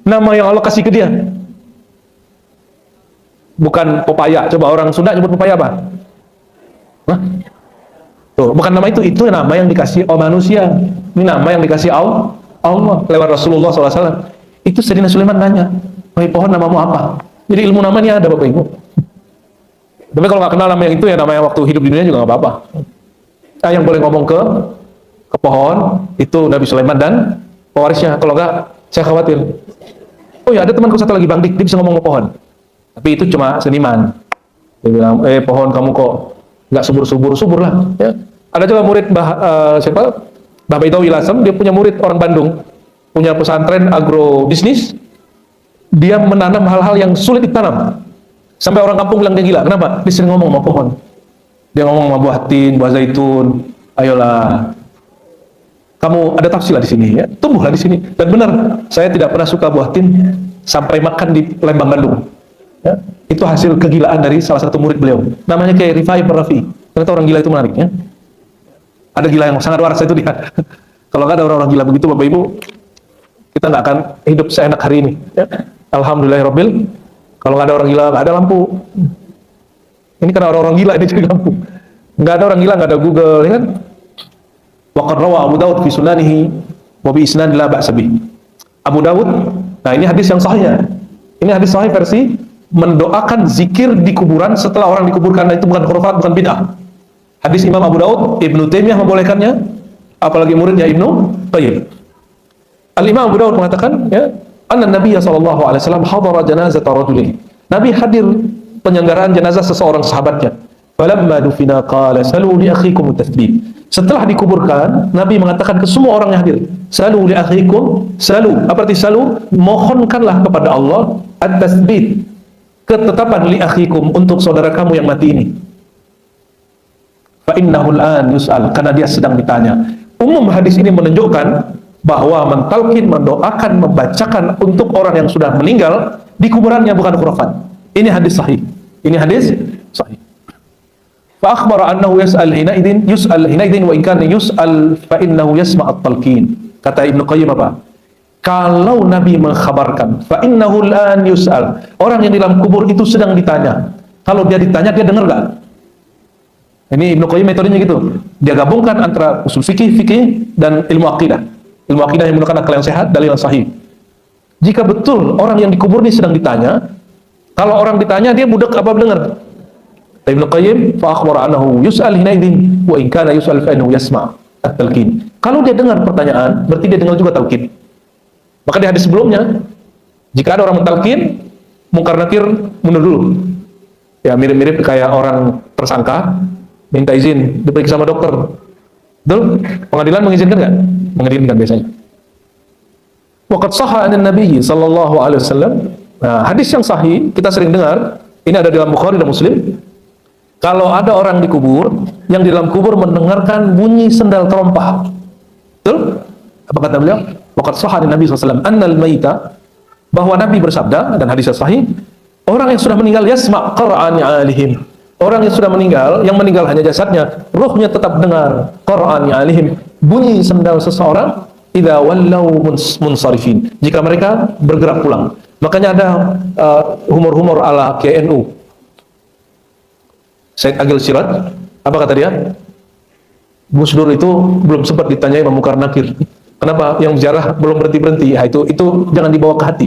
nama yang Allah kasih ke dia. Bukan pepaya. Coba orang Sunda nyebut pepaya apa? Hah? Tuh, bukan nama itu nama yang dikasih oleh manusia. Ini nama yang dikasih Allah lewat Rasulullah SAW. Itu Sayyidina Sulaiman nanya, wahai pohon namamu apa? Jadi ilmu namanya ada Bapak Ibu. Tapi kalau nggak kenal nama yang itu ya namanya waktu hidup di dunia juga nggak apa-apa. Nah, yang boleh ngomong ke pohon itu Nabi Sulaiman dan pewarisnya. Kalau nggak, saya khawatir. Oh ya, ada temanku satu lagi Bang Dik, dia bisa ngomong ke pohon. Tapi itu cuma seniman. Dia bilang, pohon kamu kok nggak subur lah. Ya. Ada juga murid siapa? Mbah Baidawi Lasem, dia punya murid orang Bandung, punya pesantren agrobisnis. Dia menanam hal-hal yang sulit ditanam. Sampai orang kampung bilang dia gila. Kenapa? Dia sering ngomong sama pohon. Dia ngomong sama buah tin, buah zaitun. Ayolah, kamu ada tafsir di sini, ya. Tumbuhlah di sini. Dan benar, saya tidak pernah suka buah tin sampai makan di Lembang Bandung. Ya. Itu hasil kegilaan dari salah satu murid beliau. Namanya kayak Rifai Rafi. Ternyata orang gila itu menarik, ya. Ada gila yang sangat waras itu dia. Kalau nggak ada orang-orang gila begitu, Bapak Ibu, kita nggak akan hidup seenak hari ini. Ya. Alhamdulillahirabbil. Kalau nggak ada orang gila, nggak ada lampu. Ini karena orang-orang gila ini jadi lampu. Nggak ada orang gila, nggak ada Google, ya kan? Waqad rawa Abu Dawud fi sunanihi wa bi isnad la ba'sa bih. Abu Dawud, nah ini hadis yang sahih. Ini hadis sahih versi mendoakan zikir di kuburan setelah orang dikuburkan. Itu bukan khurafat, bukan bid'ah. Hadis Imam Abu Dawud, Ibnu Taimiyah membolehkannya, apalagi muridnya Ibnu Qayyim. Al-Imam Abu Dawud mengatakan, ya, anna Nabiya sallallahu alaihi wasallam hadara janazata rajulin. Nabi hadir penyelenggaraan jenazah seseorang sahabatnya. Falamma dufina qala salu li akhikum at-tathbit. Setelah dikuburkan, Nabi mengatakan ke semua orang yang hadir, salu li akhikum, salu, apa arti salu? Mohonkanlah kepada Allah at-tathbit, ketetapan li akhikum, untuk saudara kamu yang mati ini. Fa innahu al-an yus'al, karena dia sedang ditanya. Umum hadis ini menunjukkan bahwa mentalkin, mendoakan, membacakan untuk orang yang sudah meninggal di kuburannya bukan khurafat. Ini hadis sahih. Ini hadis sahih. Fa akhbara annahu yus'al hinaidin wa in kana yus'al fa innahu yasma' at-talqin. Kata Ibnu Qayyim apa? Kalau Nabi mengkhabarkan fa innahu al-an yus'al, orang yang di dalam kubur itu sedang ditanya. Kalau dia ditanya, dia dengar enggak? Ini Ibnu Qayyim metodenya gitu. Dia gabungkan antara usul fikih dan ilmu akidah. Ilmu akidah yang menggunakan akal yang sehat, dalil yang sahih. Jika betul orang yang dikubur ini sedang ditanya, kalau orang ditanya dia budak apa dengar? Ibnu Qayyim fa akhbara annahu yus'al hinaidin wa in kana yus'al fa innahu yasma' at-talqin. Kalau dia dengar pertanyaan, berarti dia dengar juga talqin. Maka di hadis sebelumnya, jika ada orang mentalqin, mungkar nakir mundur dulu. Ya mirip-mirip kayak orang tersangka minta izin diperiksa sama dokter. Betul? Pengadilan mengizinkan nggak? Mengizinkan biasanya. Waqad shahha an Nabi sallallahu alaihi wasallam. Nah, hadis yang sahih kita sering dengar, ini ada dalam Bukhari dan Muslim. Kalau ada orang dikubur, yang di dalam kubur mendengarkan bunyi sendal terompah. Betul? Apa kata beliau? Waqad shahha an Nabi sallallahu alaihi wasallam annal maita, bahwa Nabi bersabda, dan hadisnya sahih, orang yang sudah meninggal yasma' qara'an alihim. Orang yang sudah meninggal, yang meninggal hanya jasadnya, ruhnya tetap dengar Qur'an alihim, bunyi sendal seseorang, idza wallau munsarifin, jika mereka bergerak pulang. Makanya ada humor-humor ala KNU. Said Agil Sirat, apa kata dia? Gus Dur itu belum sempat ditanyai Imam Munkar Nakir. Kenapa yang ziarah belum berhenti-berhenti? Ya, itu jangan dibawa ke hati.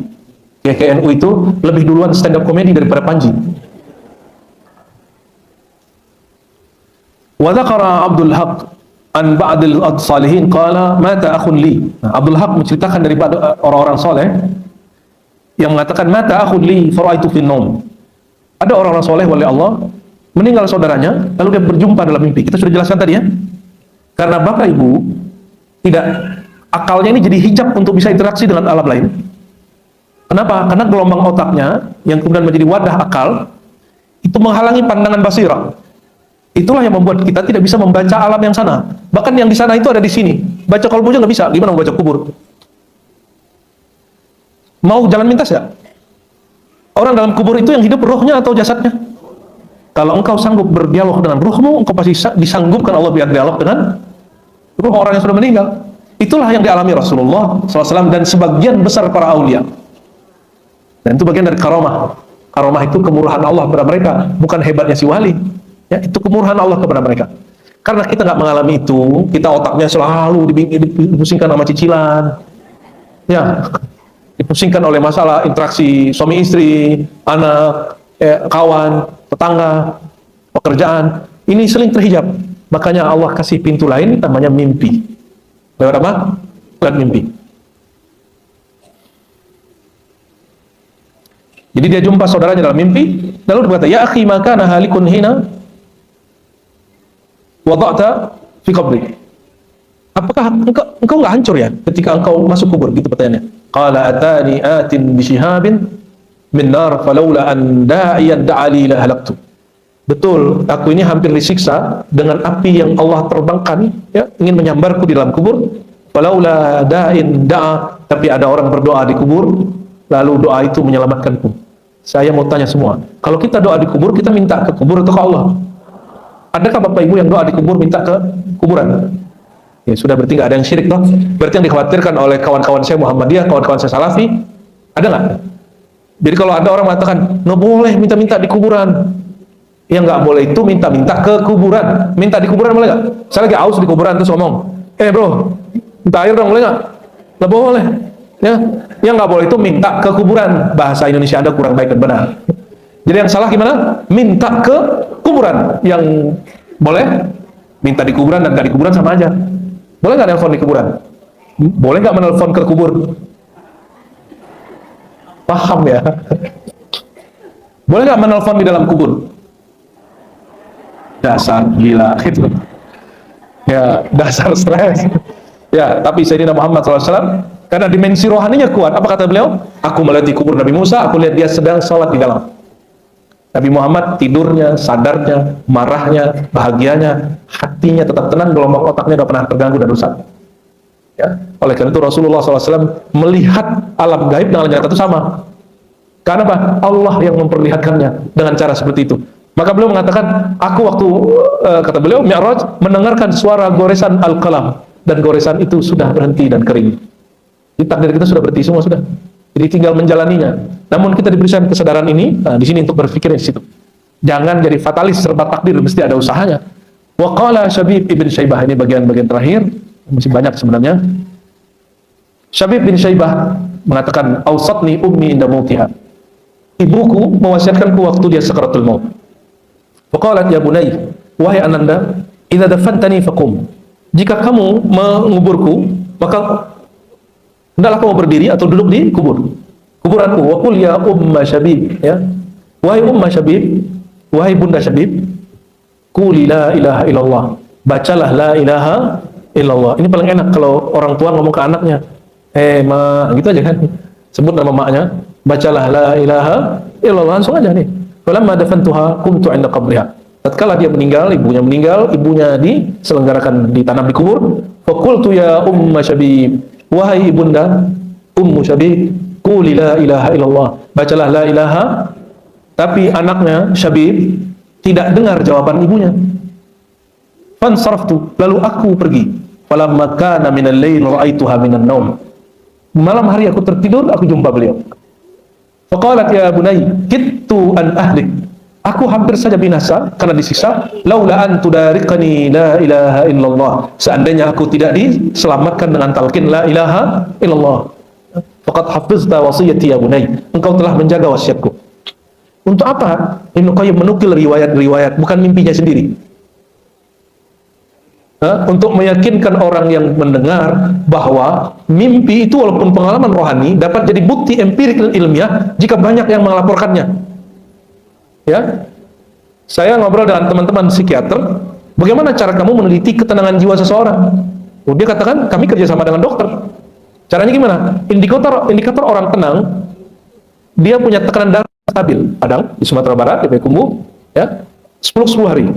KNU itu lebih duluan stand up komedi daripada Panji. Wa dzakara Abdul Haq an ba'dil salihin qala mata akhun li. Abdul Haq menceritakan dari orang-orang soleh yang mengatakan mata akhun li faraitu fin naum. Ada orang-orang soleh oleh Allah meninggal saudaranya, lalu dia berjumpa dalam mimpi. Kita sudah jelaskan tadi ya. Karena Bapak Ibu tidak, akalnya ini jadi hijab untuk bisa interaksi dengan alam lain. Kenapa? Karena gelombang otaknya yang kemudian menjadi wadah akal itu menghalangi pandangan basirah. Itulah yang membuat kita tidak bisa membaca alam yang sana. Bahkan yang di sana itu ada di sini. Baca kolbu aja nggak bisa. Gimana mau baca kubur? Mau jalan mintas ya? Orang dalam kubur itu yang hidup rohnya atau jasadnya? Kalau engkau sanggup berdialog dengan rohmu, engkau pasti disanggupkan Allah biar dialog dengan roh orang yang sudah meninggal. Itulah yang dialami Rasulullah SAW dan sebagian besar para aulia. Dan itu bagian dari karamah. Karamah itu kemurahan Allah kepada mereka, bukan hebatnya si wali. Ya, itu kemurahan Allah kepada mereka. Karena kita nggak mengalami itu, kita otaknya selalu dipusingkan sama cicilan. Ya, dipusingkan oleh masalah interaksi suami istri, anak, kawan, tetangga, pekerjaan. Ini seling terhijab. Makanya Allah kasih pintu lain namanya mimpi. Lewat apa? Lewat mimpi. Jadi dia jumpa saudaranya dalam mimpi, lalu berkata, "Ya akhi, ma kana halikun hina wada'ta fi qabri." Apakah engkau enggak hancur ya ketika engkau masuk kubur? Gitu pertanyaannya. Qala atani atin bi shihabin min nar falaula an da'iyan da'ali la halaktu. Betul, aku ini hampir disiksa dengan api yang Allah terbangkan, ya, ingin menyambarku di dalam kubur. Falaula da'in da'a, tapi ada orang berdoa di kubur, lalu doa itu menyelamatkanku. Saya mau tanya semua, kalau kita doa di kubur, kita minta ke kubur atau ke Allah? Adakah Bapak Ibu yang doa di kubur minta ke kuburan? Ya sudah, berarti nggak ada yang syirik toh. Berarti yang dikhawatirkan oleh kawan-kawan saya Muhammadiyah, kawan-kawan saya Salafi, ada nggak? Jadi kalau ada orang mengatakan nggak boleh minta-minta di kuburan, yang nggak boleh itu minta-minta ke kuburan. Minta di kuburan boleh nggak? Saya lagi aus di kuburan terus ngomong, bro, minta air dong, boleh nggak? Nggak boleh. Ya, yang nggak boleh itu minta ke kuburan. Bahasa Indonesia Anda kurang baik dan benar. Jadi yang salah gimana? Minta ke kuburan. Yang boleh minta di kuburan dan nggak di kuburan sama aja. Boleh nggak nelfon di kuburan? Boleh nggak menelpon ke kubur? Paham ya? Boleh nggak menelpon di dalam kubur? Dasar gila gitu. Ya, dasar stres. Ya, tapi Sayyidina Muhammad SAW karena dimensi rohaninya kuat. Apa kata beliau? Aku melihat di kubur Nabi Musa, aku lihat dia sedang sholat di dalam. Nabi Muhammad tidurnya, sadarnya, marahnya, bahagianya, hatinya tetap tenang, gelombang otaknya tidak pernah terganggu dan rusak. Ya, oleh karena itu Rasulullah SAW melihat alam gaib dengan nyata itu sama. Karena apa? Allah yang memperlihatkannya dengan cara seperti itu. Maka beliau mengatakan, aku waktu kata beliau Mi'raj mendengarkan suara goresan al-qalam, dan goresan itu sudah berhenti dan kering. Di takdir kita sudah berhenti semua sudah. Jadi tinggal menjalaninya. Namun kita diberikan kesadaran ini, di sini untuk berpikir di situ. Jangan jadi fatalis serba takdir, mesti ada usahanya. Wa qala Syabib ibn Syaibah, ini bagian-bagian terakhir, masih banyak sebenarnya. Syabib bin Syaibah mengatakan, "Awsatni ummi inda mautiha." Ibuku mewasiatkanku waktu dia sakaratul maut. Faqalat ya bunayya, wahai ananda, idza dafantani faqum. Jika kamu menguburku, maka hendaklah kamu berdiri atau duduk di kuburanku. Wa qul ya umma Syabib, ya. Wahai umma Syabib, wahai bunda Syabib, quli la ilaha illallah. Bacalah la ilaha illallah. Ini paling enak kalau orang tua ngomong ke anaknya. Ma, gitu aja kan. Sebut nama maknya, bacalah la ilaha illallah, langsung aja nih. Falamma dafantuha qumtu 'inda qabriha. Tatkala dia meninggal, ibunya diselenggarakan ditanam di kubur. Faqultu ya umma Syabib, wahai ibunda ummu Syabib, quli la ilaha illallah. Bacalah la ilaha. Tapi anaknya Syabib tidak dengar jawaban ibunya. Fansaraftu, lalu aku pergi. Falamma kana minal lail ra'aituha minan naum. Malam hari aku tertidur, aku jumpa beliau. Faqalat ya bunay, kittu an ahlik. Aku hampir saja binasa karena disiksa. Laula an tudariqani la ilaha illallah. Seandainya aku tidak diselamatkan dengan talqin la ilaha illallah. Faqad hafizta wasiyati ya bunay. Engkau telah menjaga wasiatku. Untuk apa? Ibnu Qayyim menukil riwayat-riwayat, bukan mimpinya sendiri. Untuk meyakinkan orang yang mendengar bahwa mimpi itu walaupun pengalaman rohani dapat jadi bukti empirik ilmiah jika banyak yang melaporkannya. Ya, saya ngobrol dengan teman-teman psikiater, bagaimana cara kamu meneliti ketenangan jiwa seseorang? Dia katakan kami kerjasama dengan dokter. Caranya gimana? Indikator orang tenang, dia punya tekanan darah stabil. Padang di Sumatera Barat, di Payakumbuh, ya, 10 hari.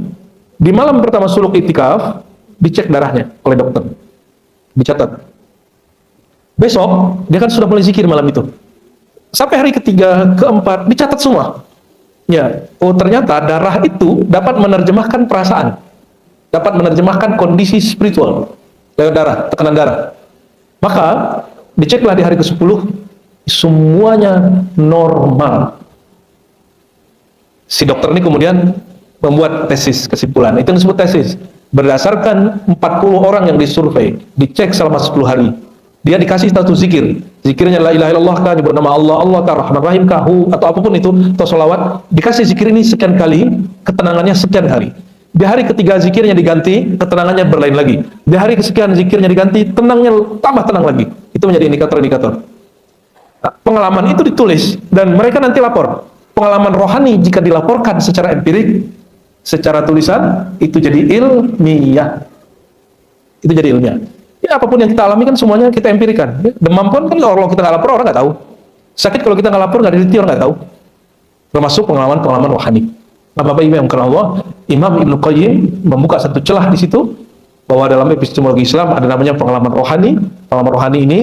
Di malam pertama suluk itikaf dicek darahnya oleh dokter, dicatat. Besok dia kan sudah mulai zikir malam itu. Sampai hari ketiga, keempat dicatat semua. Ya, oh ternyata darah itu dapat menerjemahkan perasaan, dapat menerjemahkan kondisi spiritual lewat darah, tekanan darah. Maka diceklah di hari ke-10, semuanya normal. Si dokter ini kemudian membuat tesis kesimpulan, itu yang disebut tesis. Berdasarkan 40 orang yang disurvei, dicek selama 10 hari. Dia dikasih satu zikir Zikirnya la ilaha illallah kah, nyebut nama Allah, Allah kah, Rahman Rahim kah, atau apapun itu, atau sholawat, dikasih zikir ini sekian kali, ketenangannya sekian hari. Di hari ketiga zikirnya diganti, ketenangannya berlain lagi. Di hari kesekian zikirnya diganti, tenangnya tambah tenang lagi. Itu menjadi indikator-indikator. Nah, pengalaman itu ditulis dan mereka nanti lapor. Pengalaman rohani jika dilaporkan secara empirik, secara tulisan, itu jadi ilmiah. Itu jadi ilmiah. Ya, apapun yang kita alami kan semuanya kita empirikan. Ya, demam pun kan kalau kita nggak lapor orang nggak tahu. Sakit kalau kita nggak lapor nggak diteliti orang nggak tahu. Termasuk pengalaman-pengalaman rohani. Nah, Bapak Ibu yang karena Allah, Imam Ibnu Qayyim membuka satu celah di situ bahwa dalam epistemologi Islam ada namanya pengalaman rohani. Pengalaman rohani ini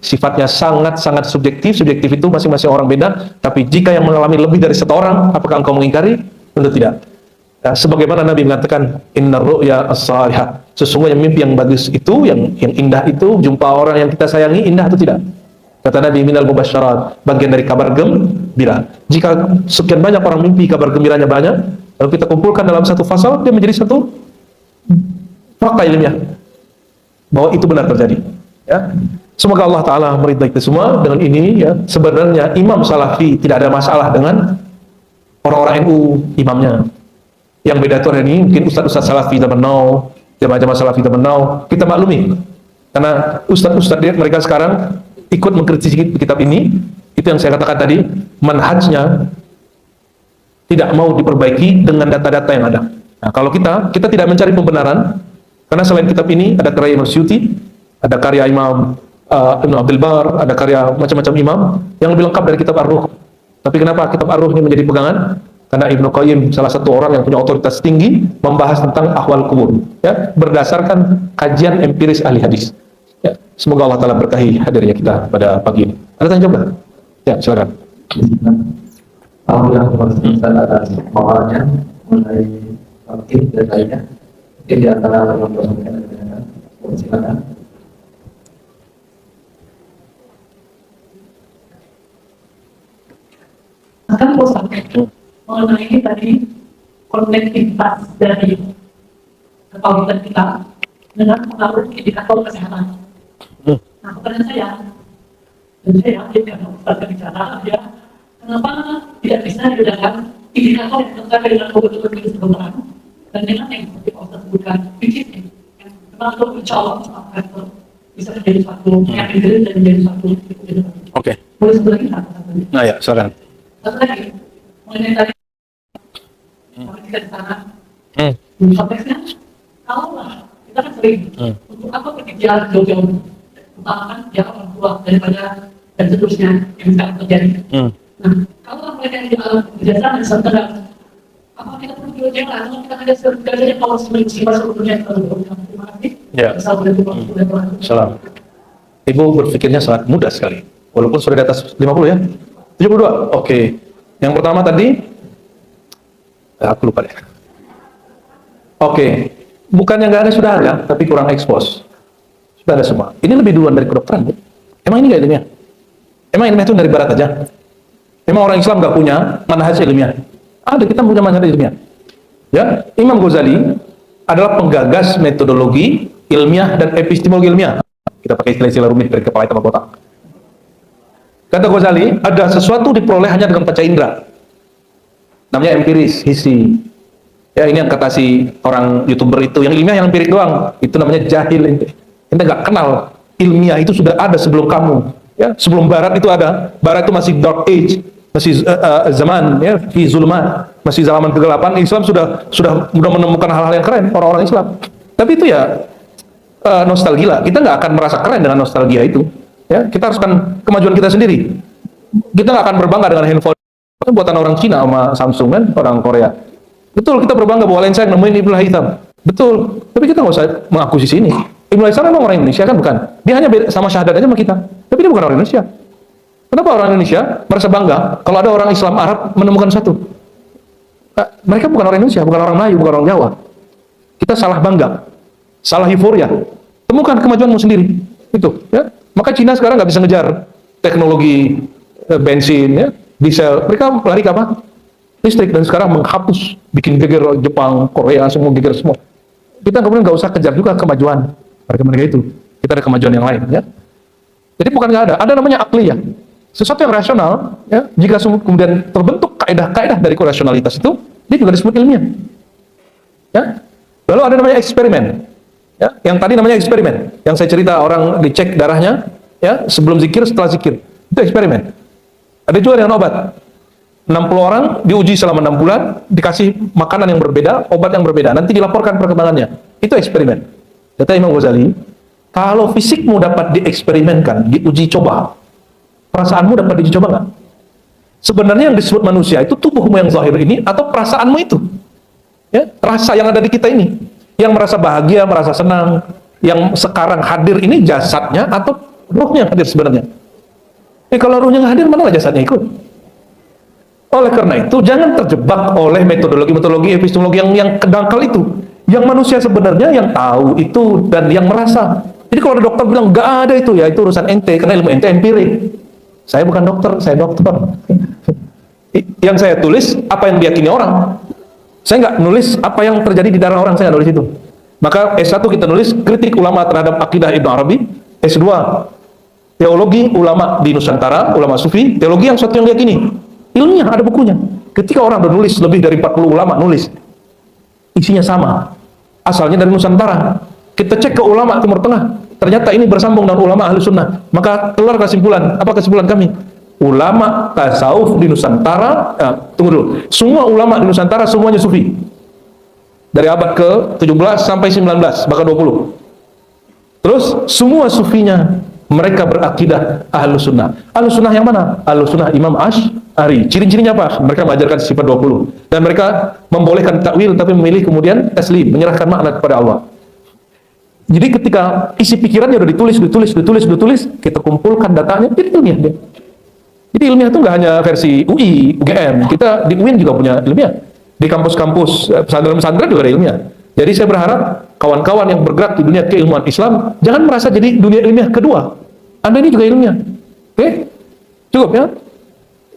sifatnya sangat-sangat subjektif. Subjektif itu masing-masing orang beda. Tapi jika yang mengalami lebih dari satu orang, apakah engkau mengingkari? Tentu tidak. Nah, sebagaimana Nabi mengatakan innar ru'ya as-salihah, sesungguhnya mimpi yang bagus itu, yang indah itu, jumpa orang yang kita sayangi, indah atau tidak? Kata Nabi, minal mubasyarat, bagian dari kabar gembira. Jika sekian banyak orang mimpi kabar gembiranya banyak, lalu kita kumpulkan dalam satu pasal, dia menjadi satu fakta ilmiah bahwa itu benar terjadi. Ya. Semoga Allah Ta'ala meridai kita semua. Dengan ini, ya, sebenarnya Imam Salafi tidak ada masalah dengan orang-orang NU imamnya. Yang beda itu hari ini mungkin ustaz-ustaz Salafi zaman now, jamaah-jamaah Salafi zaman now, kita maklumi. Karena ustaz-ustaz mereka sekarang ikut mengkritisi kitab ini. Itu yang saya katakan tadi, manhajnya tidak mau diperbaiki dengan data-data yang ada. Nah, kalau kita tidak mencari pembenaran, karena selain kitab ini ada karya Imam Suyuti, ada karya Imam Ibn Abdul Bar, ada karya macam-macam imam yang lebih lengkap dari kitab Ar-Ruh. Tapi kenapa kitab Ar-Ruh ini menjadi pegangan? Karena Ibnu Qayyim salah satu orang yang punya otoritas tinggi membahas tentang ahwal kubur, ya, berdasarkan kajian empiris ahli hadis. Ya, semoga Allah Ta'ala berkahi hadirnya kita pada pagi ini. Ada tanya jawab? Ya, silakan. Alhamdulillah atas pemahamannya mengenai fakir dan lainnya. Mungkin di antara yang silakan. Akan saya mengenai tadi konektivitas dari kepautan kita dengan pengaruh indikator kesehatan. Nah, pertanyaan saya, dan saya yakin karena Ustaz bicara, ya, kenapa tidak bisa dibedakan indikator yang terkait dengan kebutuhan medis kedokteran dan dengan yang seperti Pak Ustaz sebutkan, prinsipnya, yang termasuk insya Allah bisa menjadi satu yang integris dan menjadi satu. Oke. Boleh sebelah kita? Nah, ya, silakan. Satu lagi, mengenai tadi kita di sana, konteksnya, kalau lah kita kan sering untuk apa kekejar jauh-jauh, utamakan jarak orang tua daripada dan seterusnya yang sekarang terjadi. Nah, kalau mereka yang di alam kerjasama dan serta, apa kita perlu jauh-jauh atau kita ada sebenarnya kalau sifat sebetulnya terima kasih. Ya. Salam. Ibu berpikirnya sangat mudah sekali, walaupun sudah di atas 50 ya. 72. Oke. Yang pertama tadi aku lupa deh. Oke. Bukannya nggak ada, sudah ada, tapi kurang ekspos. Sudah ada semua. Ini lebih duluan dari kedokteran, Bu. Emang ini nggak ilmiah? Emang ilmiah itu dari barat aja? Emang orang Islam nggak punya manhaj ilmiah? Ada, kita punya manhaj ilmiah. Ya, Imam Ghazali adalah penggagas metodologi ilmiah dan epistemologi ilmiah. Kita pakai istilah-istilah rumit dari kepala hitam kotak. Kata Ghazali, ada sesuatu diperoleh hanya dengan panca indera. Namanya empiris, hissi. Ya, ini yang kata si orang YouTuber itu, yang ilmiah yang empirik doang. Itu namanya jahil. Ente nggak kenal ilmiah itu sudah ada sebelum kamu. Ya, sebelum Barat itu ada. Barat itu masih dark age, masih zaman ya, fi zulmat, masih zaman kegelapan. Islam sudah menemukan hal-hal yang keren, orang-orang Islam. Tapi itu ya nostalgia. Kita nggak akan merasa keren dengan nostalgia itu. Ya, kita harus kan kemajuan kita sendiri. Kita nggak akan berbangga dengan handphone buatan orang Cina sama Samsung kan, orang Korea. Betul, kita berbangga bahwa lensa yang nemuin Ibnu Haytham. Betul, tapi kita nggak usah mengakuisisi ini. Ibnu Haytham memang orang Indonesia kan, bukan? Dia hanya beda sama syahadat aja sama kita. Tapi dia bukan orang Indonesia. Kenapa orang Indonesia merasa bangga kalau ada orang Islam Arab menemukan satu? Mereka bukan orang Indonesia, bukan orang Melayu, bukan orang Jawa. Kita salah bangga, salah euforia. Temukan kemajuanmu sendiri. Itu, ya. Maka Cina sekarang nggak bisa ngejar teknologi bensin, ya, diesel. Mereka lari ke apa? Listrik, dan sekarang menghapus, bikin geger Jepang, Korea, semua geger semua. Kita kemudian nggak usah kejar juga kemajuan mereka itu. Kita ada kemajuan yang lain, ya. Jadi bukan nggak ada, ada namanya akliyah. Sesuatu yang rasional, ya, jika kemudian terbentuk kaidah-kaidah dari rasionalitas itu, dia juga disebut ilmiah. Ya. Lalu ada namanya eksperimen. Ya, yang tadi namanya eksperimen. Yang saya cerita orang dicek darahnya, ya, sebelum zikir, setelah zikir. Itu eksperimen. Ada juga dengan obat. 60 orang diuji selama 6 bulan, dikasih makanan yang berbeda, obat yang berbeda. Nanti dilaporkan perkembangannya. Itu eksperimen. Kata Imam Ghazali, kalau fisikmu dapat dieksperimenkan, diuji coba, perasaanmu dapat diuji coba nggak? Sebenarnya yang disebut manusia itu tubuhmu yang zahir ini atau perasaanmu itu, ya, rasa yang ada di kita ini, yang merasa bahagia, merasa senang, yang sekarang hadir ini jasadnya atau ruhnya yang hadir sebenarnya? Kalau ruhnya nggak hadir, mana jasadnya ikut? Oleh karena itu, jangan terjebak oleh metodologi epistemologi yang kedangkal itu. Yang manusia sebenarnya yang tahu itu dan yang merasa. Jadi kalau ada dokter bilang nggak ada itu, ya itu urusan ente, karena ilmu ente empirik. Saya bukan dokter, saya dokter. Yang saya tulis apa yang diyakini orang. Saya nggak nulis apa yang terjadi di darah orang, saya nggak nulis itu. Maka S1 kita nulis kritik ulama terhadap akidah Ibnu Arabi. S2 teologi ulama di Nusantara, ulama sufi, teologi yang suatu yang diyakini. Ilmiah, ada bukunya. Ketika orang menulis lebih dari 40 ulama nulis, isinya sama, asalnya dari Nusantara. Kita cek ke ulama Timur Tengah, ternyata ini bersambung dengan ulama ahli sunnah. Maka keluar kesimpulan. Apa kesimpulan kami? Ulama tasawuf di Nusantara, tunggu dulu, semua ulama di Nusantara semuanya sufi, dari abad ke-17 sampai 19 bahkan 20. Terus semua sufinya mereka berakidah ahlu sunnah. Ahlu sunnah yang mana? Ahlu sunnah Imam Asy'ari. Ciri-cirinya apa? Mereka mengajarkan sifat 20 dan mereka membolehkan takwil tapi memilih kemudian taslim, menyerahkan makna kepada Allah. Jadi ketika isi pikirannya udah ditulis, kita kumpulkan datanya, itu ilmiah dia. Jadi ilmiah itu nggak hanya versi UI, UGM, kita di UIN juga punya ilmiah. Di kampus-kampus pesantren-pesantren juga ada ilmiah. Jadi saya berharap kawan-kawan yang bergerak di dunia keilmuan Islam jangan merasa jadi dunia ilmiah kedua. Anda ini juga ilmiah. Oke? Cukup ya?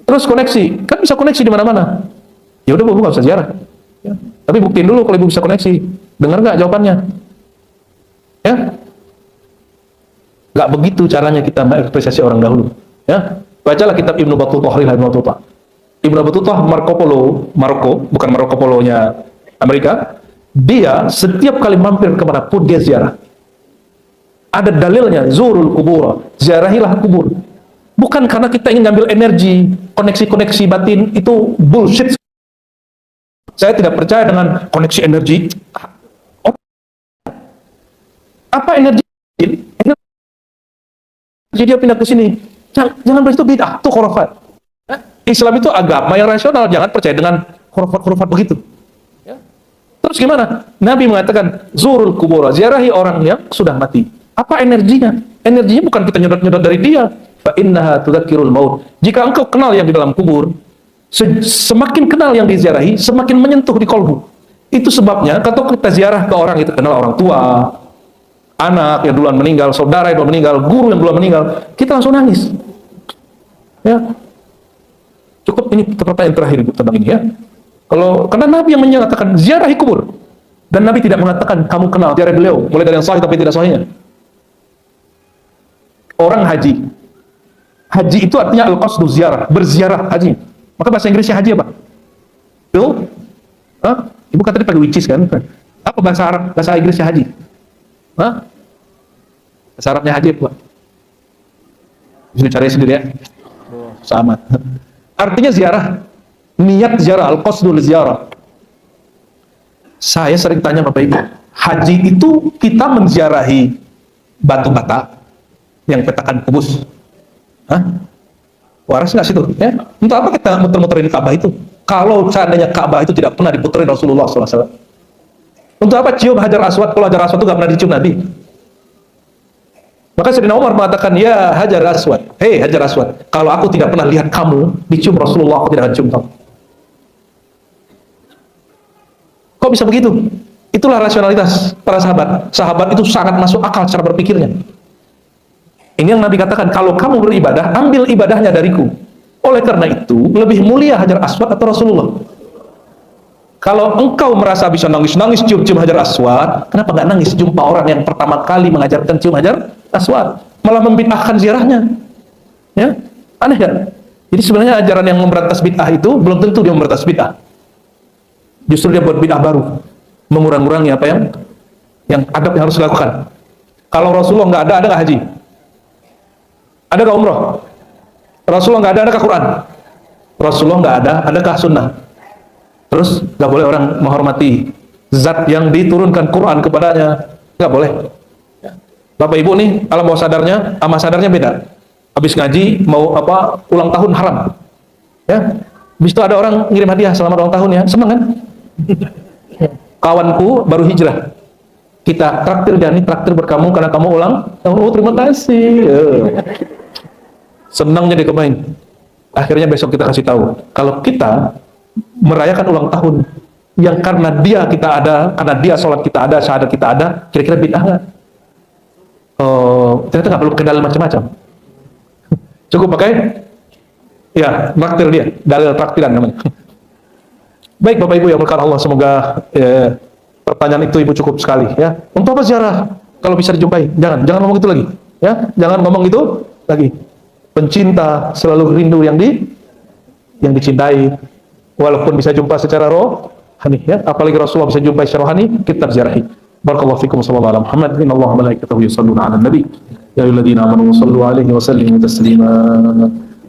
Terus koneksi, kan bisa koneksi di mana-mana. Ya udah, Bu, nggak usah ziarah. Ya. Tapi buktiin dulu kalau Ibu bisa koneksi. Dengar nggak jawabannya? Ya? Nggak begitu caranya kita mengapresiasi orang dahulu. Ya? Bacalah kitab Ibnu Battutah, Ibnu Battutah. Ibnu Battutah Marco Polo, Maroko, bukan Maroko Polonya Amerika. Dia setiap kali mampir kemanapun dia ziarah. Ada dalilnya, zurul kubur, ziarahilah kubur. Bukan karena kita ingin ngambil energi, koneksi-koneksi batin, itu bullshit. Saya tidak percaya dengan koneksi energi. Apa energi? Energi dia pindah ke sini. Jangan begitu, bid'ah, itu khurafat. Islam itu agama yang rasional, jangan percaya dengan khurafat-khurafat begitu. Ya. Terus gimana? Nabi mengatakan, zurul kubur, ziarahi orang yang sudah mati. Apa energinya? Energinya bukan kita nyedot-nyedot dari dia. Fa innaha tudzakirul maut. Jika engkau kenal yang di dalam kubur, semakin kenal yang diziarahi, semakin menyentuh di kolbu. Itu sebabnya kalau kita ziarah ke orang itu, kenal orang tua, anak yang duluan meninggal, saudara yang duluan meninggal, guru yang duluan meninggal, kita langsung nangis. Ya. Cukup ini pertanyaan terakhir tentang ini ya. Karena Nabi yang menyatakan ziarahi kubur, dan Nabi tidak mengatakan kamu kenal ziarah beliau, mulai dari yang sahih tapi tidak sahihnya. Orang haji itu artinya al-qasdu ziarah, berziarah haji. Maka bahasa Inggrisnya haji apa? Bill? Ibu kata dia pakai which is kan? Apa bahasa Arab, bahasa Inggrisnya haji? Bahasa Arabnya haji apa? Bisa cari sendiri ya. Sama. Artinya ziarah, niat ziarah, al-qasdul ziarah. Saya sering tanya Bapak Ibu, haji itu kita menziarahi batu bata yang petakan kubus. Waras nggak situ? Ya? Untuk apa kita muter-muterin Ka'bah itu? Kalau seandainya Ka'bah itu tidak pernah diputerin Rasulullah SAW. Untuk apa cium Hajar Aswad? Kalau Hajar Aswad itu nggak pernah dicium Nabi. Maka Sayyidina Umar mengatakan, ya Hajar Aswad, hei Hajar Aswad, kalau aku tidak pernah lihat kamu dicium Rasulullah, aku tidak akan cium kamu. Kok bisa begitu? Itulah rasionalitas para sahabat. Sahabat itu sangat masuk akal cara berpikirnya. Ini yang Nabi katakan, kalau kamu beribadah, ambil ibadahnya dariku. Oleh karena itu, lebih mulia Hajar Aswad atau Rasulullah? Kalau engkau merasa bisa nangis-nangis cium-cium Hajar Aswad, kenapa nggak nangis jumpa orang yang pertama kali mengajarkan cium Hajar Aswad? malah membid'ahkan ziarahnya. Ya, aneh kan? Jadi sebenarnya ajaran yang memberantas bid'ah itu belum tentu dia memberantas bid'ah. Justru dia buat bid'ah baru, mengurang-urangi apa yang adab yang harus dilakukan. Kalau Rasulullah ada nggak haji? Ada nggak umroh? Rasulullah nggak ada Quran? Rasulullah nggak adakah sunnah? Terus nggak boleh orang menghormati zat yang diturunkan Quran kepadanya, nggak boleh. Bapak Ibu nih, alam bawah sadarnya sama sadarnya beda. Habis ngaji mau ulang tahun haram, ya. Habis itu ada orang ngirim hadiah selamat ulang tahun ya, seneng kan? Kawanku baru hijrah, kita traktir Jani, traktir berkamu karena kamu ulang tahun. Oh, terima kasih. Senangnya dia kemain. Akhirnya besok kita kasih tahu kalau kita merayakan ulang tahun yang karena dia kita ada, karena dia sholat kita ada, syahadat kita ada, kira-kira bid'ah nggak? Oh, ternyata nggak perlu pakai dalil macam-macam. Cukup pakai ya traktir dia, dalil traktiran namanya. Baik Bapak Ibu yang berkah Allah, semoga pertanyaan itu Ibu cukup sekali ya. Untuk apa ziarah? Kalau bisa dijumpai, jangan ngomong itu lagi ya, jangan ngomong itu lagi. Pencinta selalu rindu yang dicintai, walaupun bisa jumpa secara rohani ya, apalagi Rasulullah bisa jumpai secara rohani, kita ziarahi. Barakallahu fikum, sallallahu alaihi Muhammad, innallaha wa malaikatahu yusholluna 'alan nabi ya ayyuhalladzina amanu shallu 'alaihi wa sallimu taslima.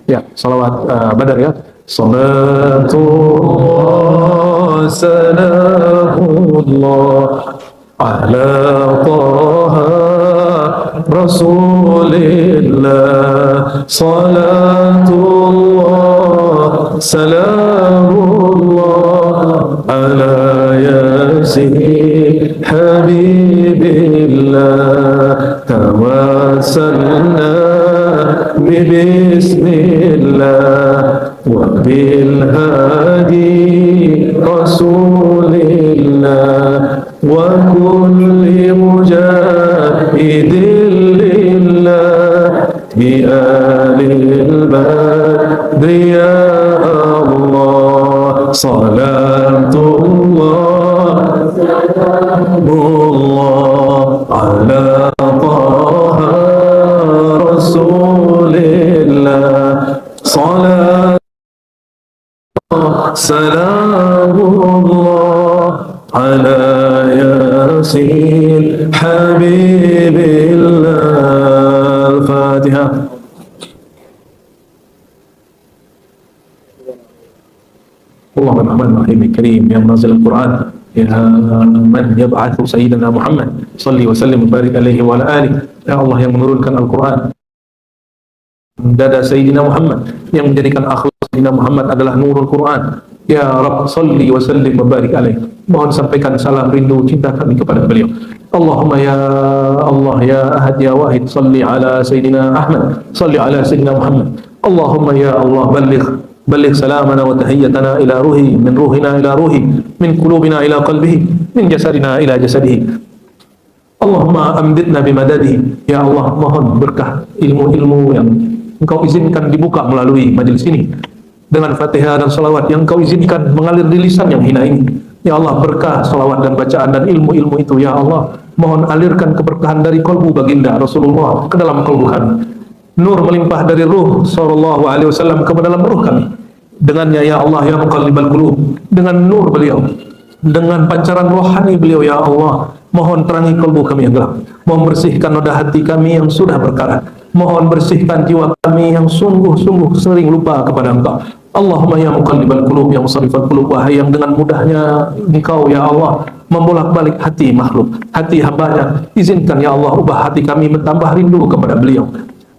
Ya, salawat Badar ya. Salatullah salamullah ala taha Rasulillah, salatullah salamullah ala yasin habibillah, tawassalna bismillah wa bil hadi rasulillah wa kulli mujahidin lillah bi alil badri ya Allah, salatullah salamullah ala taha rasulillah, salat salamullah ala yasin habibillah. Al-Fatihah. Allahumma rahman rahim karim ya munazil al-Quran ya man yab'athu sayyidina Muhammad salli wa sallim wa barik alaihi wa ala alihi. Ya Allah yang menurunkan Al-Quran dada Sayyidina Muhammad, yang menjadikan akhlak Sayyidina Muhammad adalah nurul Quran. Ya Rabb, salli wa sallim wa barik alaih. Mohon sampaikan salam rindu cinta kami kepada beliau. Allahumma ya Allah ya Ahad ya Wahid, salli ala Sayyidina Ahmad, salli ala Sayyidina Muhammad. Allahumma ya Allah, balligh salamana wa tahiyyatana ila ruhi, min ruhina ila ruhi, min qulubina ila qalbihi, min jasadina ila jasadihi. Allahumma amditna bimadadihi. Ya Allah, mohon berkah ilmu-ilmu yang Engkau izinkan dibuka melalui majelis ini, dengan Fatihah dan salawat yang Engkau izinkan mengalir di lisan yang hina ini. Ya Allah, berkah salawat dan bacaan dan ilmu-ilmu itu, ya Allah, mohon alirkan keberkahan dari kolbu baginda Rasulullah ke dalam kolbu kami. Nur melimpah dari ruh sallallahu alaihi wasallam ke dalam ruh kami. Dengannya ya Allah ya muqallibal qulub, dengan nur beliau, dengan pancaran rohani beliau, ya Allah, mohon terangi kolbu kami yang gelap, mohon bersihkan noda hati kami yang sudah berkarat, mohon bersihkan jiwa kami yang sungguh-sungguh sering lupa kepada Engkau. Allahumma ya muqallibal qulub ya musarrifal qulub, wahai yang dengan mudahnya Engkau ya Allah membolak-balik hati makhluk, hati hambanya, izinkan ya Allah ubah hati kami bertambah rindu kepada beliau,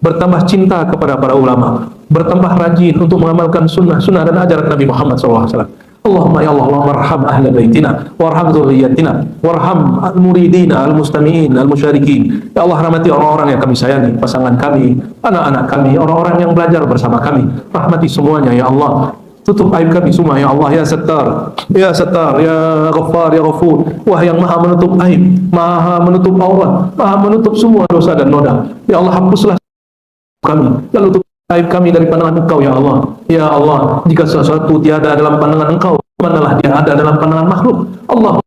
bertambah cinta kepada para ulama, bertambah rajin untuk mengamalkan sunnah-sunnah dan ajaran Nabi Muhammad SAW. Allahumma ya Allah, warham ahla baitina, warham dzurriyyatina, warham al-muridina, al-mustami'in, al-musyarikin. Ya Allah, rahmati orang-orang yang kami sayangi, pasangan kami, anak-anak kami, orang-orang yang belajar bersama kami. Rahmati semuanya ya Allah. Tutup aib kami semua ya Allah, ya Sattar, ya Sattar, ya Ghaffar, ya Ghafur. Wahai yang maha menutup aib, maha menutup aurat, maha menutup semua dosa dan noda. Ya Allah, hapuslah kami, lalu tutup aib kami dari pandangan Engkau ya Allah. Ya Allah, jika sesuatu tiada dalam pandangan Engkau, manalah dia ada dalam pandangan makhluk. Allah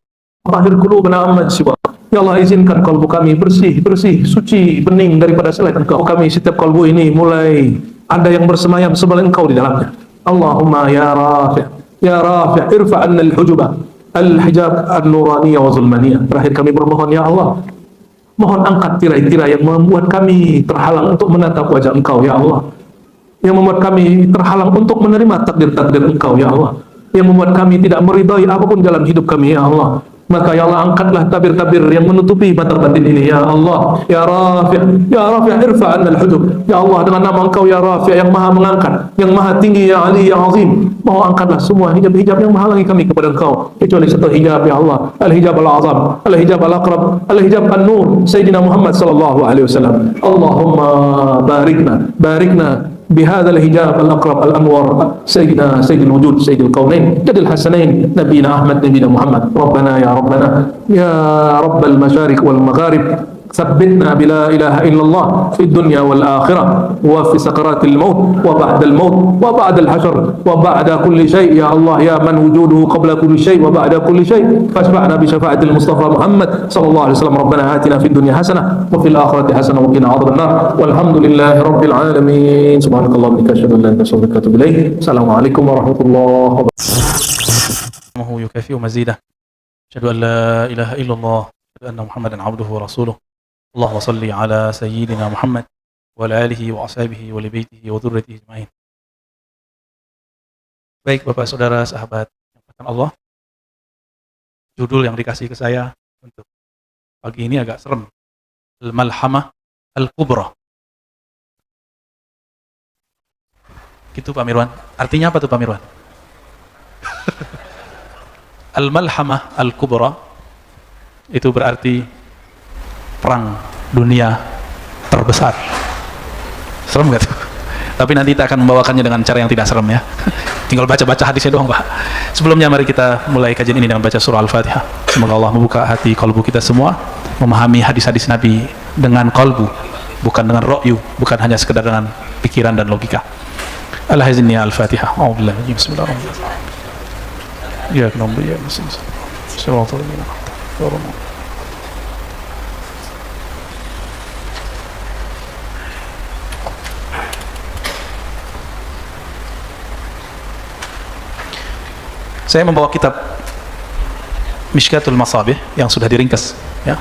tahhir qulubana amma siwa, Ya Allah, izinkan kalbu kami bersih, suci, bening daripada selain Engkau. Kami setiap kalbu ini mulai ada yang bersemayam selain Engkau di dalamnya. Allahumma ya Rafi', irfa' anna al-hujubah, al-hijab an-nuraniyah wa zulmaniyah. Terakhir kami bermohon, ya Allah, mohon angkat tirai-tirai yang membuat kami terhalang untuk menatap wajah Engkau, ya Allah. Yang membuat kami terhalang untuk menerima takdir-takdir Engkau, ya Allah. Yang membuat kami tidak meridai apapun dalam hidup kami, ya Allah. Maka ya Allah, angkatlah tabir-tabir yang menutupi mata batin ini, ya Allah. Ya Rafi', irfa' anna al-hujub. Ya Allah, dengan nama Engkau ya Rafi', yang maha mengangkat, yang maha tinggi, ya Ali, ya Azim, mohon angkatlah semua hijab-hijab yang menghalangi kami kepada Engkau, kecuali satu hijab, ya Allah, al-hijab al-azam, al-hijab al-aqrab, al-hijab an-nur Sayyidina Muhammad sallallahu alaihi wasallam. Allahumma barikna بهذا الحجاب الأقرب الأنور سيدنا سيد الوجود سيد الكونين جد الحسنين نبينا أحمد نبينا محمد. ربنا يا رب المشارق والمغارب ثبتنا بلا إله إلا الله في الدنيا والآخرة وفي سكرات الموت وبعد الموت وبعد الحشر وبعد كل شيء يا الله، يا من وجوده قبل كل شيء وبعد كل شيء، فاشفعنا بشفاعة المصطفى محمد صلى الله عليه وسلم. ربنا آتنا في الدنيا حسنة وفي الآخرة حسنة وقنا عذاب النار، والحمد لله رب العالمين. سبحانك اللهم وبحمدك أشهد أن لا إله إلا أنت أستغفرك وأتوب إليك. السلام عليكم ورحمة الله وبركاته. يكافئ مزيده. أشهد أن لا إله إلا الله، أشهد أن محمدا عبده ورسوله. Allahumma salli ala sayyidina Muhammad wa ala alihi wa ashabihi wa li baitihi wa dhurriyyatihi ajma'in. Baik Bapak Saudara sahabat yang dirahmati Allah, judul yang dikasih ke saya untuk pagi ini agak serem. Al-Malhamah Al-Kubra. Gitu Pak Mirwan. Artinya apa tuh Pak Mirwan? Al-Malhamah Al-Kubra itu berarti perang dunia terbesar. Serem gak tuh? Tapi nanti kita akan membawakannya dengan cara yang tidak serem ya. Tinggal baca-baca hadisnya doang Pak. Sebelumnya mari kita mulai kajian ini dengan baca surah Al-Fatihah. Semoga Allah membuka hati kalbu kita semua, memahami hadis-hadis Nabi dengan kalbu, bukan dengan ro'yu, bukan hanya sekedar dengan pikiran dan logika. Al-Haziniyah Al-Fatihah. A'udzubillahi Bismillahirrahmanirrahim. Ya kenapa ya mesin. Saya membawa kitab Mishkatul Masabih yang sudah diringkas ya.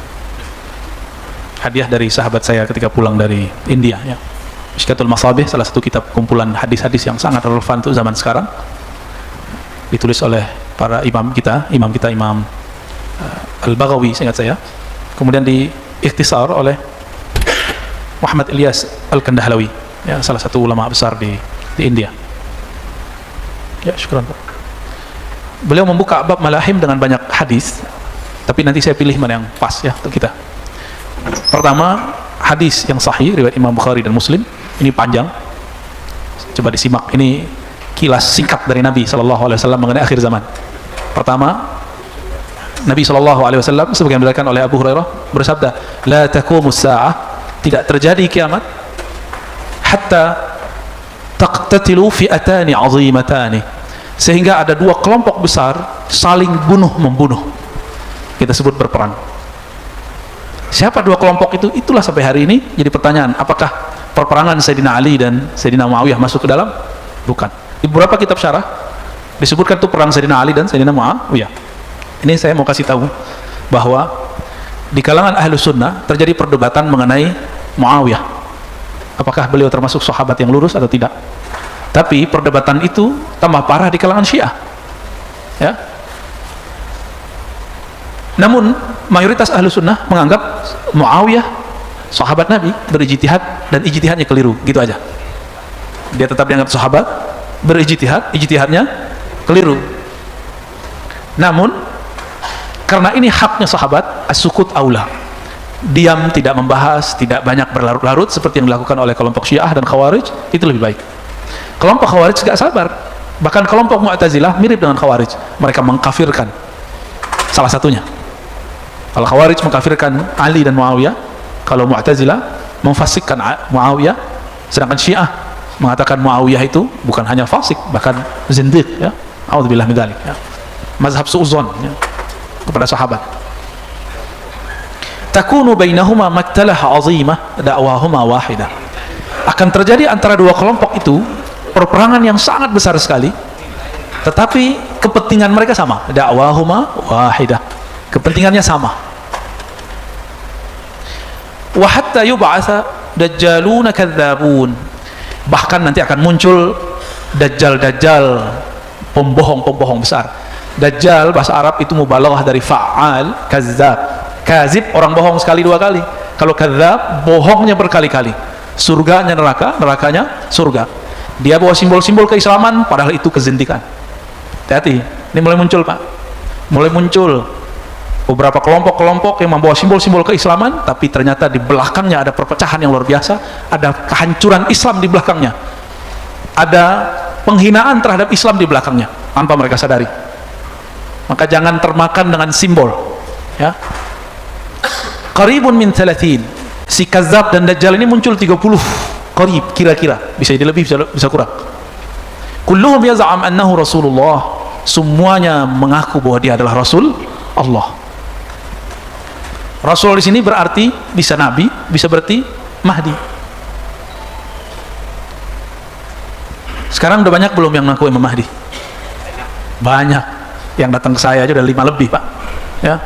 Hadiah dari sahabat saya ketika pulang dari India ya. Mishkatul Masabih salah satu kitab kumpulan hadis-hadis yang sangat relevan untuk zaman sekarang. Ditulis oleh para imam kita Imam Al-Baghawi seingat saya. Kemudian diikhtisar oleh Muhammad Ilyas Al-Kandahlawi ya, salah satu ulama besar di India. Ya, syukran Pak. Beliau membuka bab malahim dengan banyak hadis, tapi nanti saya pilih mana yang pas ya untuk kita. Pertama, hadis yang sahih riwayat Imam Bukhari dan Muslim. Ini panjang, coba disimak. Ini kilas singkat dari Nabi SAW mengenai akhir zaman. Pertama, Nabi SAW sebagai yang diriwayatkan oleh Abu Hurairah bersabda, la taqumus sa'ah, tidak terjadi kiamat hatta taqtatilu fi'atani 'azimatani, sehingga ada dua kelompok besar saling bunuh-membunuh. Kita sebut berperang. Siapa dua kelompok itu? Itulah sampai hari ini jadi pertanyaan, apakah perperangan Sayyidina Ali dan Sayyidina Muawiyah masuk ke dalam? Bukan. Di beberapa kitab syarah disebutkan itu perang Sayyidina Ali dan Sayyidina Muawiyah. Ini saya mau kasih tahu bahwa di kalangan ahlu sunnah terjadi perdebatan mengenai Muawiyah, apakah beliau termasuk sahabat yang lurus atau tidak. Tapi perdebatan itu tambah parah di kalangan Syiah ya. Namun mayoritas ahlu sunnah menganggap Muawiyah sahabat Nabi, berijtihad dan ijtihadnya keliru, gitu aja. Dia tetap dianggap sahabat, berijtihad, ijtihadnya keliru. Namun karena ini haknya sahabat, as-sukut aula, diam, tidak membahas, tidak banyak berlarut-larut seperti yang dilakukan oleh kelompok Syiah dan Khawarij, itu lebih baik. Kelompok Khawarij gak sabar, bahkan kelompok Mu'tazilah mirip dengan Khawarij, mereka mengkafirkan salah satunya. Kalau Khawarij mengkafirkan Ali dan Muawiyah, kalau Mu'tazilah memfasikkan Muawiyah, sedangkan Syiah mengatakan Muawiyah itu bukan hanya fasik, bahkan zindiq ya. A'udzubillah min dzalik ya. Mazhab su'udzon ya, kepada sahabat. takunu bainahuma maktalah azimah da'wahuma wahidah. Akan terjadi antara dua kelompok itu perperangan yang sangat besar sekali, tetapi kepentingan mereka sama, da'wahuma wahidah, kepentingannya sama. Wa hatta yub'atsa dajjaluna kadzabun, bahkan nanti akan muncul dajjal-dajjal, pembohong-pembohong besar. Dajjal bahasa Arab itu mubalaghah dari fa'al, kazzab. Kazib orang bohong sekali dua kali. Kalau kadzab bohongnya berkali-kali. Surganya neraka, nerakanya surga. Dia bawa simbol-simbol keislaman padahal itu kezindikan. Hati-hati, ini mulai muncul Pak. Mulai muncul beberapa kelompok-kelompok yang membawa simbol-simbol keislaman, tapi ternyata di belakangnya ada perpecahan yang luar biasa, ada kehancuran Islam di belakangnya, ada penghinaan terhadap Islam di belakangnya tanpa mereka sadari. Maka jangan termakan dengan simbol, ya. Qaribun min 30, si Kazzab dan Dajjal ini muncul 30, qarib, kira-kira, bisa jadi lebih, bisa kurang. Kulluhum yaz'am annahu Rasulullah, semuanya mengaku bahwa dia adalah Rasul Allah. Rasul di sini berarti bisa Nabi, bisa berarti Mahdi. Sekarang udah banyak belum yang mengaku Imam Mahdi? Banyak. Yang datang ke saya aja udah 5 lebih Pak, ya.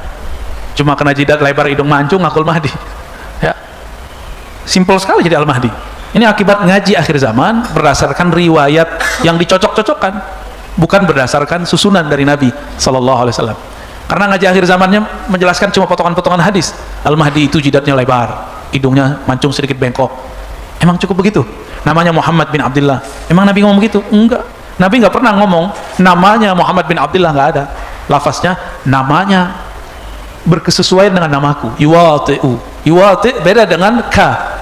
Cuma kena jidat lebar hidung mancung ngakul Mahdi, ya. Simpel sekali jadi Al-Mahdi. Ini akibat ngaji akhir zaman berdasarkan riwayat yang dicocok-cocokkan, bukan berdasarkan susunan dari Nabi Sallallahu Alaihi Wasallam. Karena ngaji akhir zamannya menjelaskan cuma potongan-potongan hadis. Al-Mahdi itu jidatnya lebar, hidungnya mancung sedikit bengkok. Emang cukup begitu? Namanya Muhammad bin Abdullah. Emang Nabi ngomong begitu? Enggak. Nabi nggak pernah ngomong namanya Muhammad bin Abdullah, nggak ada. Lafaznya namanya berkesesuaian dengan namaku. Yuwati'u. Yuwati' beda dengan ka.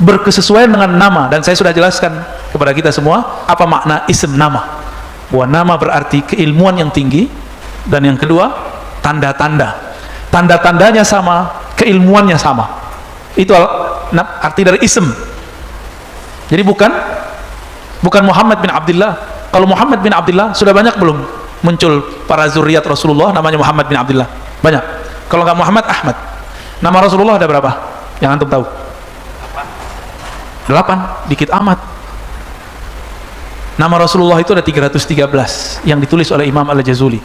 Berkesesuaian dengan nama, dan saya sudah jelaskan kepada kita semua apa makna isim nama. Bahwa nama berarti keilmuan yang tinggi, dan yang kedua tanda-tanda. Tanda-tandanya sama, keilmuannya sama. Itu arti dari isim. Jadi bukan Muhammad bin Abdullah. Kalau Muhammad bin Abdullah sudah banyak belum muncul para zuriat Rasulullah namanya Muhammad bin Abdullah? Banyak. Kalau nggak Muhammad, Ahmad. Nama Rasulullah ada berapa? Yang antum tahu? 8, dikit amat. Nama Rasulullah itu ada 313 yang ditulis oleh Imam Al-Jazuli,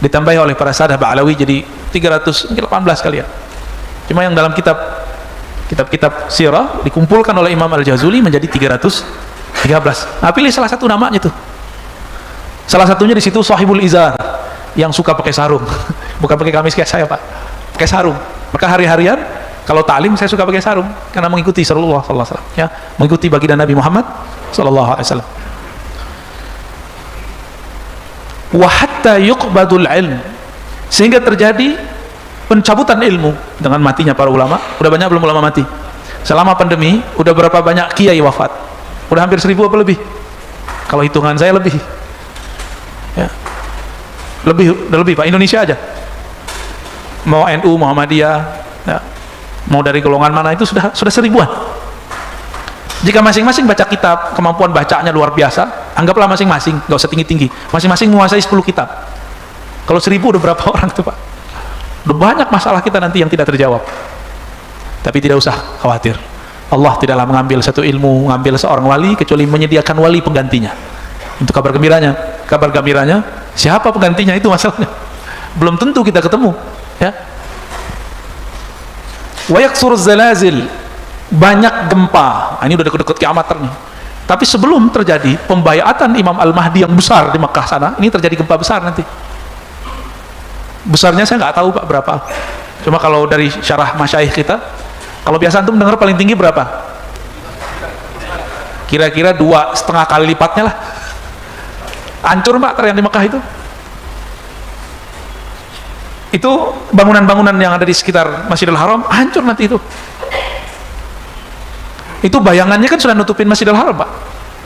ditambahi oleh para sahabat Ba'alawi jadi 318 kali ya. Cuma yang dalam kitab-kitab sirah dikumpulkan oleh Imam Al-Jazuli menjadi 313. Nah, pilih salah satu namanya tuh. Salah satunya di situ Sahibul Izar, yang suka pakai sarung. Bukan pakai gamis kayak saya Pak, pakai sarung. Maka hari-harian kalau ta'lim saya suka pakai sarung karena mengikuti Rasulullah sallallahu alaihi wasallam, ya, mengikuti baginda Nabi Muhammad sallallahu alaihi wasallam. Wa hatta yuqbadul ilm, sehingga terjadi pencabutan ilmu dengan matinya para ulama. Udah banyak belum ulama mati? Selama pandemi udah berapa banyak kiai wafat? Udah hampir 1000 apa lebih? Kalau hitungan saya lebih, ya, lebih Pak. Indonesia aja, mau NU, Muhammadiyah, ya, mau dari golongan mana itu sudah 1000-an. Jika masing-masing baca kitab, kemampuan bacanya luar biasa, anggaplah masing-masing, nggak usah tinggi-tinggi, masing-masing menguasai 10 kitab. Kalau 1000 udah berapa orang tuh Pak? Udah banyak masalah kita nanti yang tidak terjawab. Tapi tidak usah khawatir, Allah tidaklah mengambil satu ilmu, mengambil seorang wali kecuali menyediakan wali penggantinya. Itu kabar gembiranya. Kabar gembiranya, siapa penggantinya itu masalahnya. Belum tentu kita ketemu, ya. Wa yaksur zalazil, banyak gempa. Nah, ini udah dekat-dekat kiamat nih. Tapi sebelum terjadi pembayatan Imam Al-Mahdi yang besar di Mekah sana, ini terjadi gempa besar nanti. Besarnya saya nggak tahu Pak berapa. Cuma kalau dari syarah masyaikh kita, kalau biasa antum dengar paling tinggi berapa? Kira-kira 2,5 kali lipatnya lah. Hancur Pak yang di Mekah itu. Itu bangunan-bangunan yang ada di sekitar Masjidil Haram hancur nanti itu. Itu bayangannya kan sudah nutupin Masjidil Haram Pak.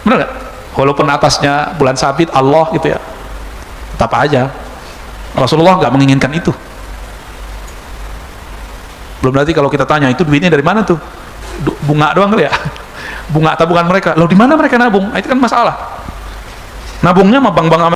Benar nggak? Walaupun atasnya bulan sabit Allah gitu ya, tetap aja Rasulullah nggak menginginkan itu. Belum nanti kalau kita tanya itu duitnya dari mana tuh? Bunga doang kali ya? Bunga tabungan mereka. Loh di mana mereka nabung? Nah, itu kan masalah. Nabungnya sama bank-bank